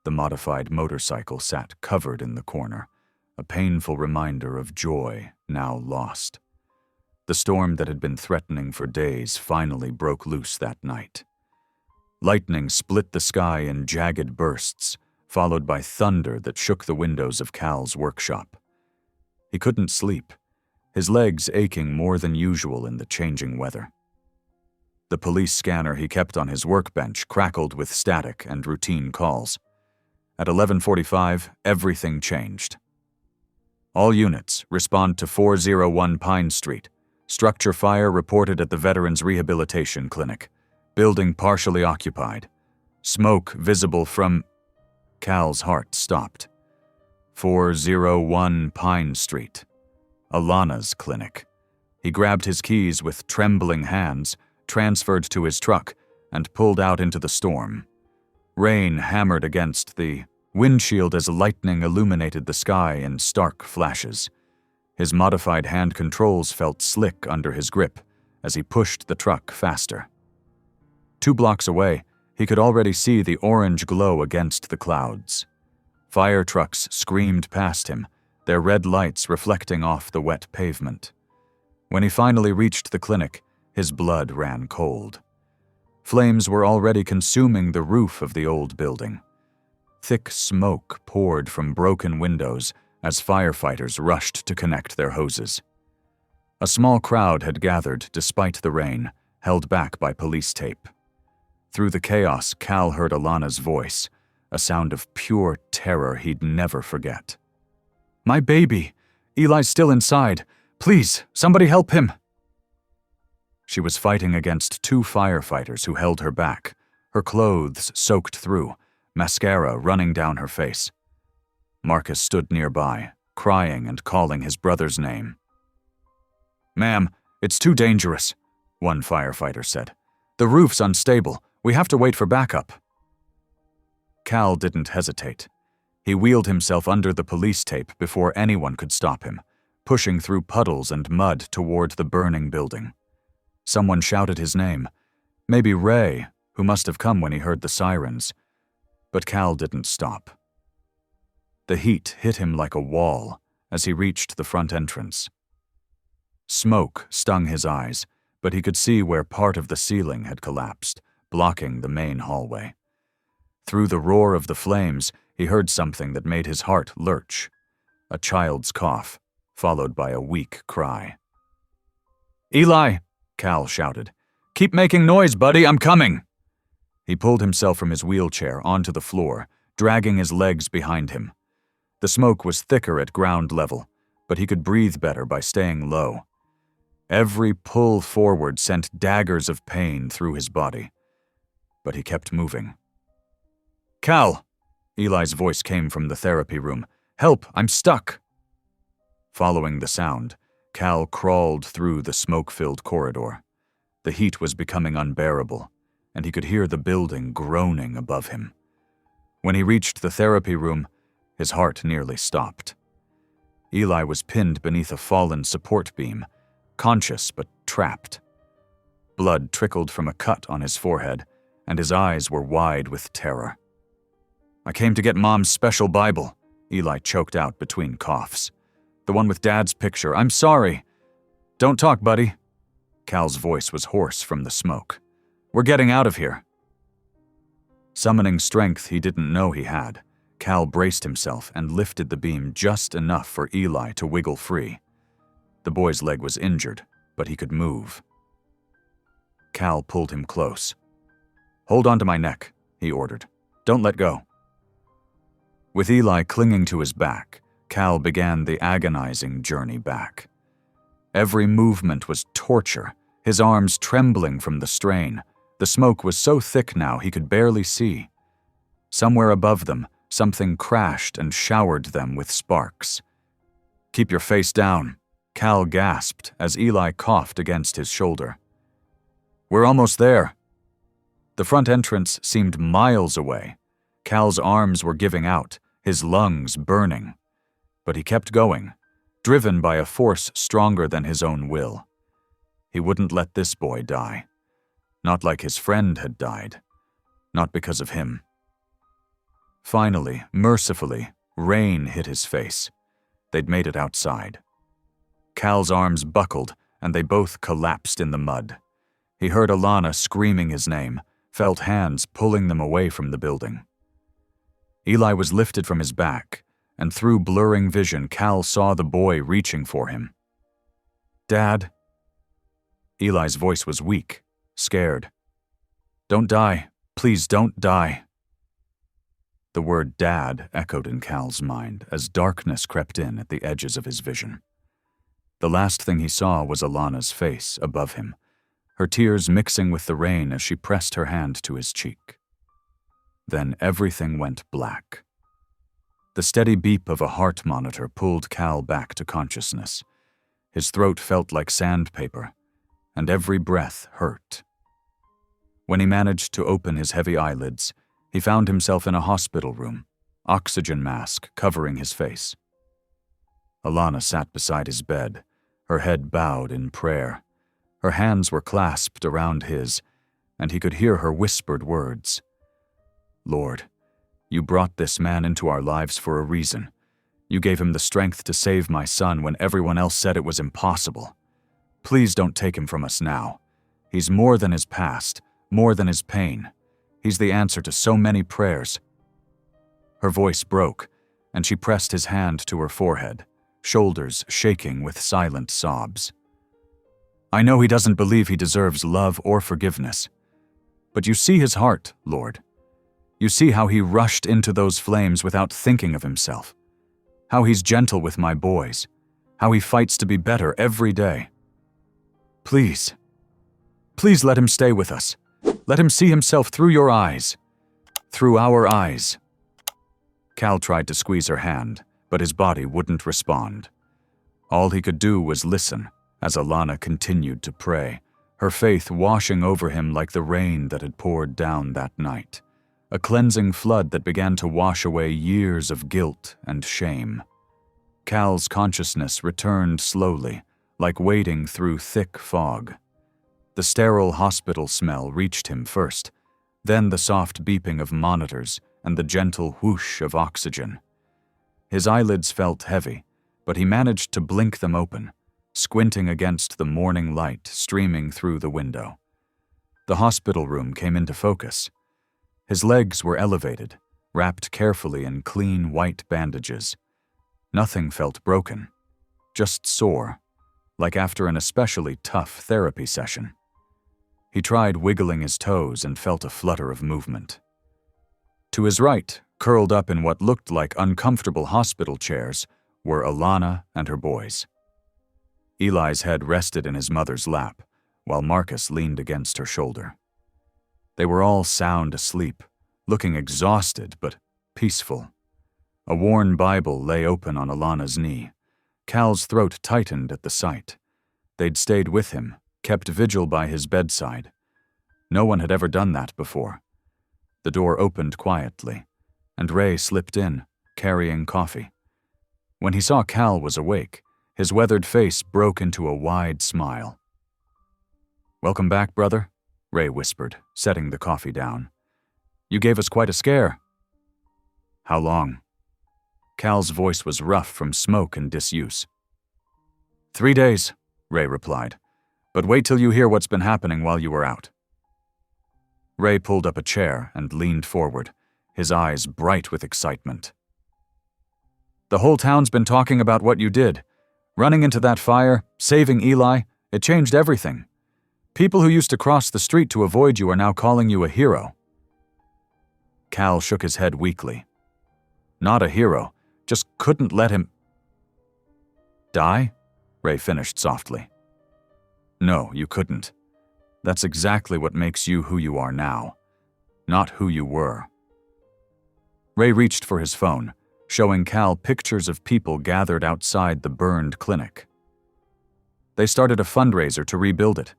The modified motorcycle sat covered in the corner, a painful reminder of joy now lost. The storm that had been threatening for days finally broke loose that night. Lightning split the sky in jagged bursts, followed by thunder that shook the windows of Cal's workshop. He couldn't sleep, his legs aching more than usual in the changing weather. The police scanner he kept on his workbench crackled with static and routine calls. At 11:45, everything changed. All units, respond to 401 Pine Street. Structure fire reported at the Veterans Rehabilitation Clinic. Building partially occupied. Smoke visible from... Cal's heart stopped. 401 Pine Street. Alana's clinic. He grabbed his keys with trembling hands, transferred to his truck, and pulled out into the storm. Rain hammered against the windshield as lightning illuminated the sky in stark flashes. His modified hand controls felt slick under his grip as he pushed the truck faster. 2 blocks away, he could already see the orange glow against the clouds. Fire trucks screamed past him, their red lights reflecting off the wet pavement. When he finally reached the clinic, his blood ran cold. Flames were already consuming the roof of the old building. Thick smoke poured from broken windows as firefighters rushed to connect their hoses. A small crowd had gathered despite the rain, held back by police tape. Through the chaos, Cal heard Alana's voice, a sound of pure terror he'd never forget. "My baby! Eli's still inside. Please, somebody help him!" She was fighting against 2 firefighters who held her back, her clothes soaked through, mascara running down her face. Marcus stood nearby, crying and calling his brother's name. "Ma'am, it's too dangerous," one firefighter said. "The roof's unstable. We have to wait for backup." Cal didn't hesitate. He wheeled himself under the police tape before anyone could stop him, pushing through puddles and mud toward the burning building. Someone shouted his name. Maybe Ray, who must have come when he heard the sirens. But Cal didn't stop. The heat hit him like a wall as he reached the front entrance. Smoke stung his eyes, but he could see where part of the ceiling had collapsed, blocking the main hallway. Through the roar of the flames, he heard something that made his heart lurch. A child's cough, followed by a weak cry. "Eli!" Cal shouted. "Keep making noise, buddy, I'm coming!" He pulled himself from his wheelchair onto the floor, dragging his legs behind him. The smoke was thicker at ground level, but he could breathe better by staying low. Every pull forward sent daggers of pain through his body, but he kept moving. "Cal!" Eli's voice came from the therapy room. "Help, I'm stuck!" Following the sound, Cal crawled through the smoke-filled corridor. The heat was becoming unbearable, and he could hear the building groaning above him. When he reached the therapy room, his heart nearly stopped. Eli was pinned beneath a fallen support beam, conscious but trapped. Blood trickled from a cut on his forehead, and his eyes were wide with terror. "I came to get Mom's special Bible," Eli choked out between coughs. "The one with Dad's picture. I'm sorry." "Don't talk, buddy." Cal's voice was hoarse from the smoke. "We're getting out of here." Summoning strength he didn't know he had, Cal braced himself and lifted the beam just enough for Eli to wiggle free. The boy's leg was injured, but he could move. Cal pulled him close. "Hold on to my neck," he ordered. "Don't let go." With Eli clinging to his back, Cal began the agonizing journey back. Every movement was torture, his arms trembling from the strain. The smoke was so thick now he could barely see. Somewhere above them, something crashed and showered them with sparks. "Keep your face down," Cal gasped as Eli coughed against his shoulder. "We're almost there." The front entrance seemed miles away. Cal's arms were giving out, his lungs burning. But he kept going, driven by a force stronger than his own will. He wouldn't let this boy die. Not like his friend had died. Not because of him. Finally, mercifully, rain hit his face. They'd made it outside. Cal's arms buckled, and they both collapsed in the mud. He heard Alana screaming his name, felt hands pulling them away from the building. Eli was lifted from his back, and through blurring vision, Cal saw the boy reaching for him. "Dad?" Eli's voice was weak, scared. "Don't die. Please don't die." The word Dad echoed in Cal's mind as darkness crept in at the edges of his vision. The last thing he saw was Alana's face above him, her tears mixing with the rain as she pressed her hand to his cheek. Then everything went black. The steady beep of a heart monitor pulled Cal back to consciousness. His throat felt like sandpaper, and every breath hurt. When he managed to open his heavy eyelids, he found himself in a hospital room, oxygen mask covering his face. Alana sat beside his bed, her head bowed in prayer. Her hands were clasped around his, and he could hear her whispered words. "Lord, you brought this man into our lives for a reason. You gave him the strength to save my son when everyone else said it was impossible. Please don't take him from us now. He's more than his past, more than his pain. He's the answer to so many prayers." Her voice broke, and she pressed his hand to her forehead, shoulders shaking with silent sobs. "I know he doesn't believe he deserves love or forgiveness. But you see his heart, Lord. You see how he rushed into those flames without thinking of himself. How he's gentle with my boys. How he fights to be better every day. Please, please let him stay with us. Let him see himself through your eyes. Through our eyes." Cal tried to squeeze her hand, but his body wouldn't respond. All he could do was listen as Alana continued to pray, her faith washing over him like the rain that had poured down that night. A cleansing flood that began to wash away years of guilt and shame. Cal's consciousness returned slowly, like wading through thick fog. The sterile hospital smell reached him first, Then the soft beeping of monitors and the gentle whoosh of oxygen. His eyelids felt heavy, but he managed to blink them open, squinting against the morning light streaming through the window. The hospital room came into focus. His legs were elevated, wrapped carefully in clean white bandages. Nothing felt broken, just sore, like after an especially tough therapy session. He tried wiggling his toes and felt a flutter of movement. To his right, curled up in what looked like uncomfortable hospital chairs, were Alana and her boys. Eli's head rested in his mother's lap, while Marcus leaned against her shoulder. They were all sound asleep, looking exhausted but peaceful. A worn Bible lay open on Alana's knee. Cal's throat tightened at the sight. They'd stayed with him, kept vigil by his bedside. No one had ever done that before. The door opened quietly, and Ray slipped in, carrying coffee. When he saw Cal was awake, his weathered face broke into a wide smile. "Welcome back, brother," Ray whispered, setting the coffee down. "You gave us quite a scare." "How long?" Cal's voice was rough from smoke and disuse. 3 days, Ray replied. "But wait till you hear what's been happening while you were out." Ray pulled up a chair and leaned forward, his eyes bright with excitement. "The whole town's been talking about what you did. Running into that fire, saving Eli, it changed everything. People who used to cross the street to avoid you are now calling you a hero." Cal shook his head weakly. "Not a hero, just couldn't let him—" "Die?" Ray finished softly. "No, you couldn't. That's exactly what makes you who you are now, not who you were." Ray reached for his phone, showing Cal pictures of people gathered outside the burned clinic. They started a fundraiser to rebuild it.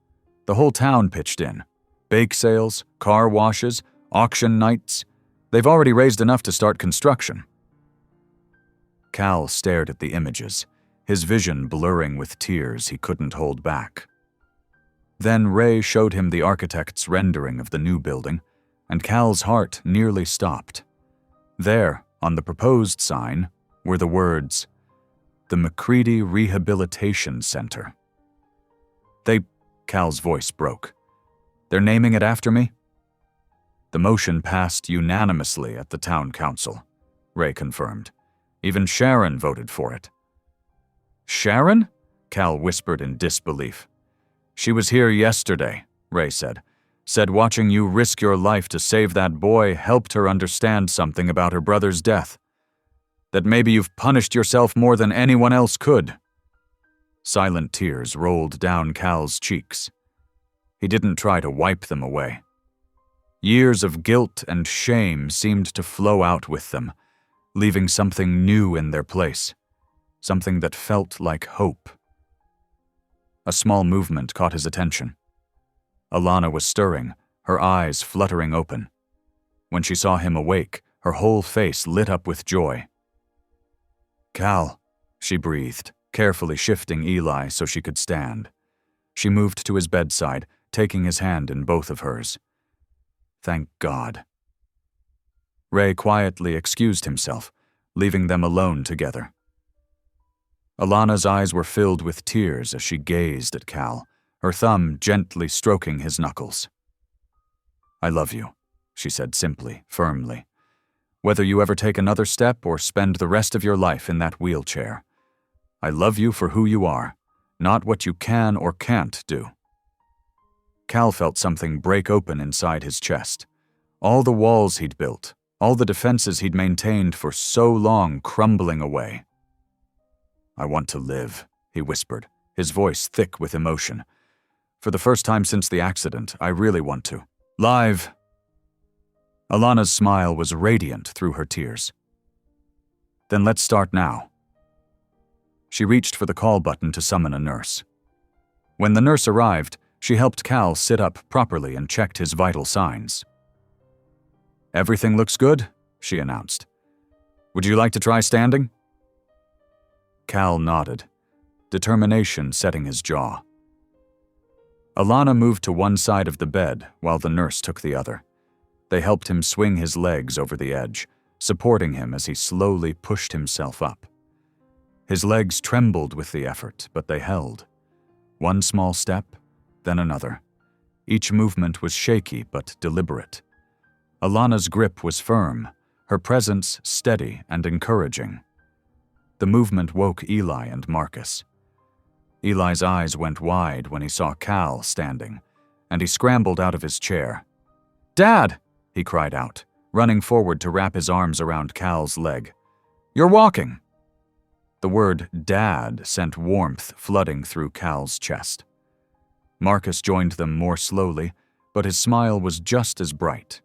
The whole town pitched in. Bake sales, car washes, auction nights. They've already raised enough to start construction. Cal stared at the images, his vision blurring with tears he couldn't hold back. Then Ray showed him the architect's rendering of the new building, and Cal's heart nearly stopped. There, on the proposed sign, were the words, "The McCready Rehabilitation Center." Cal's voice broke. "They're naming it after me?" "The motion passed unanimously at the town council," Ray confirmed. "Even Sharon voted for it." "Sharon?" Cal whispered in disbelief. "She was here yesterday," Ray said. "Said watching you risk your life to save that boy helped her understand something about her brother's death. That maybe you've punished yourself more than anyone else could." Silent tears rolled down Cal's cheeks. He didn't try to wipe them away. Years of guilt and shame seemed to flow out with them, leaving something new in their place, something that felt like hope. A small movement caught his attention. Alana was stirring, her eyes fluttering open. When she saw him awake, her whole face lit up with joy. "Cal," she breathed, carefully shifting Eli so she could stand. She moved to his bedside, taking his hand in both of hers. "Thank God." Ray quietly excused himself, leaving them alone together. Alana's eyes were filled with tears as she gazed at Cal, her thumb gently stroking his knuckles. "I love you," she said simply, firmly. "Whether you ever take another step or spend the rest of your life in that wheelchair. I love you for who you are, not what you can or can't do." Cal felt something break open inside his chest. All the walls he'd built, all the defenses he'd maintained for so long crumbling away. "I want to live," he whispered, his voice thick with emotion. "For the first time since the accident, I really want to. Live!" Alana's smile was radiant through her tears. "Then let's start now." She reached for the call button to summon a nurse. When the nurse arrived, she helped Cal sit up properly and checked his vital signs. "Everything looks good," she announced. "Would you like to try standing?" Cal nodded, determination setting his jaw. Alana moved to one side of the bed while the nurse took the other. They helped him swing his legs over the edge, supporting him as he slowly pushed himself up. His legs trembled with the effort, but they held. One small step, then another. Each movement was shaky but deliberate. Alana's grip was firm, her presence steady and encouraging. The movement woke Eli and Marcus. Eli's eyes went wide when he saw Cal standing, and he scrambled out of his chair. "Dad!" he cried out, running forward to wrap his arms around Cal's leg. "You're walking!" The word "Dad" sent warmth flooding through Cal's chest. Marcus joined them more slowly, but his smile was just as bright.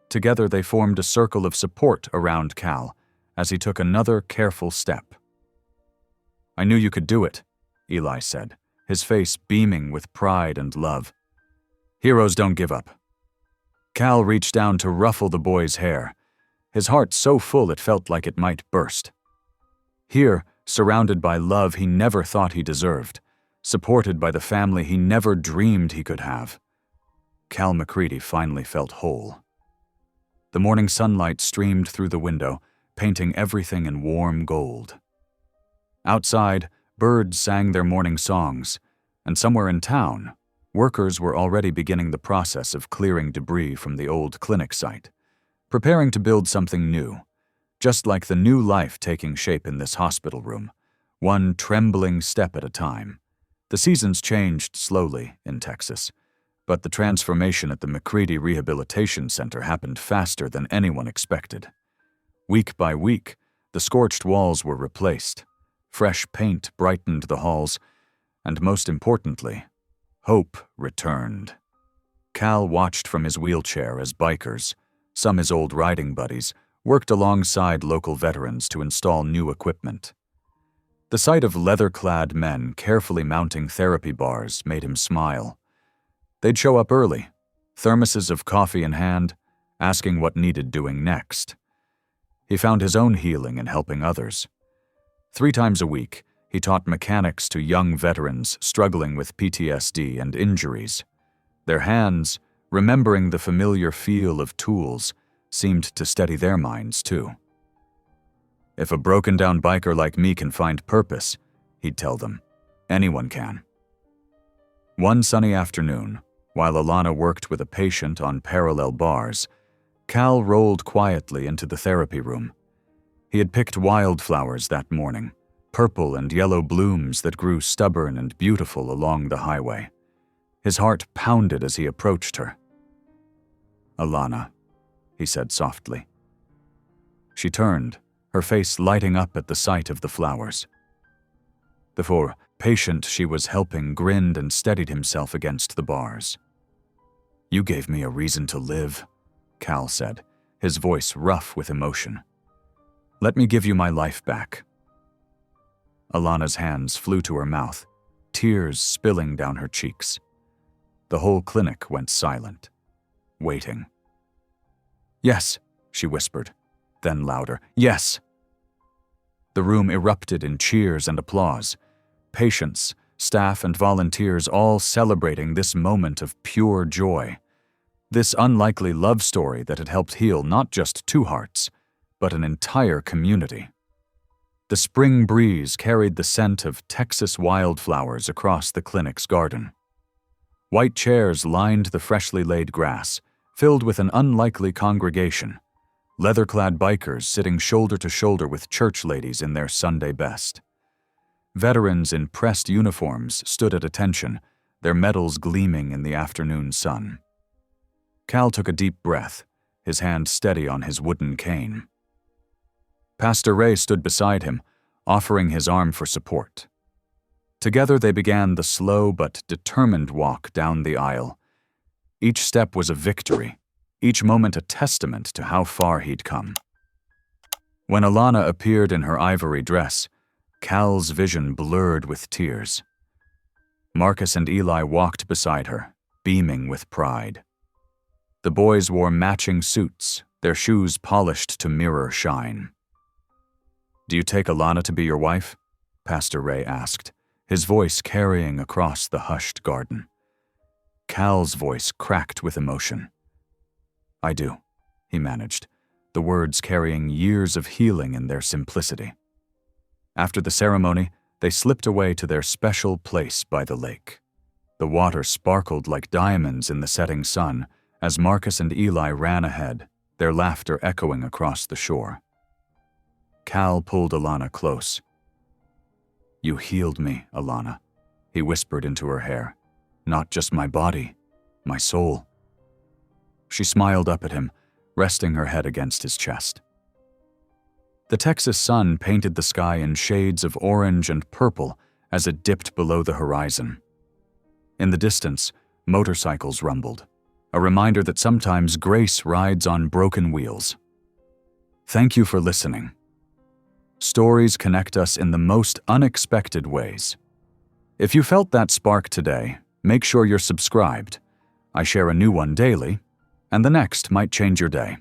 Together they formed a circle of support around Cal as he took another careful step. "I knew you could do it," Eli said, his face beaming with pride and love. "Heroes don't give up." Cal reached down to ruffle the boy's hair, his heart so full it felt like it might burst. Here, surrounded by love he never thought he deserved, supported by the family he never dreamed he could have, Cal McCready finally felt whole. The morning sunlight streamed through the window, painting everything in warm gold. Outside, birds sang their morning songs, and somewhere in town, workers were already beginning the process of clearing debris from the old clinic site, preparing to build something new, just like the new life taking shape in this hospital room, one trembling step at a time. The seasons changed slowly in Texas, but the transformation at the McCready Rehabilitation Center happened faster than anyone expected. Week by week, the scorched walls were replaced, fresh paint brightened the halls, and most importantly, hope returned. Cal watched from his wheelchair as bikers, some his old riding buddies, worked alongside local veterans to install new equipment. The sight of leather-clad men carefully mounting therapy bars made him smile. They'd show up early, thermoses of coffee in hand, asking what needed doing next. He found his own healing in helping others. 3 times a week, he taught mechanics to young veterans struggling with PTSD and injuries. Their hands, remembering the familiar feel of tools, seemed to steady their minds too. "If a broken-down biker like me can find purpose," he'd tell them, "anyone can." One sunny afternoon, while Alana worked with a patient on parallel bars, Cal rolled quietly into the therapy room. He had picked wildflowers that morning, purple and yellow blooms that grew stubborn and beautiful along the highway. His heart pounded as he approached her. "Alana," he said softly. She turned, her face lighting up at the sight of the flowers. The poor patient she was helping grinned and steadied himself against the bars. "You gave me a reason to live," Cal said, his voice rough with emotion. "Let me give you my life back." Alana's hands flew to her mouth, tears spilling down her cheeks. The whole clinic went silent, waiting. "Yes," she whispered, then louder, "Yes." The room erupted in cheers and applause, patients, staff, and volunteers all celebrating this moment of pure joy, this unlikely love story that had helped heal not just 2 hearts, but an entire community. The spring breeze carried the scent of Texas wildflowers across the clinic's garden. White chairs lined the freshly laid grass, filled with an unlikely congregation, leather-clad bikers sitting shoulder to shoulder with church ladies in their Sunday best. Veterans in pressed uniforms stood at attention, their medals gleaming in the afternoon sun. Cal took a deep breath, his hand steady on his wooden cane. Pastor Ray stood beside him, offering his arm for support. Together they began the slow but determined walk down the aisle. Each step was a victory, each moment a testament to how far he'd come. When Alana appeared in her ivory dress, Cal's vision blurred with tears. Marcus and Eli walked beside her, beaming with pride. The boys wore matching suits, their shoes polished to mirror shine. "Do you take Alana to be your wife?" Pastor Ray asked, his voice carrying across the hushed garden. Cal's voice cracked with emotion. I do, he managed, the words carrying years of healing in their simplicity. After the ceremony, they slipped away to their special place by the lake. The water sparkled like diamonds in the setting sun as Marcus and Eli ran ahead, their laughter echoing across the shore. Cal pulled Alana close. "You healed me, Alana," he whispered into her hair. "Not just my body, my soul." She smiled up at him, resting her head against his chest. The Texas sun painted the sky in shades of orange and purple as it dipped below the horizon. In the distance, motorcycles rumbled, a reminder that sometimes grace rides on broken wheels. Thank you for listening. Stories connect us in the most unexpected ways. If you felt that spark today, make sure you're subscribed. I share a new one daily, and the next might change your day.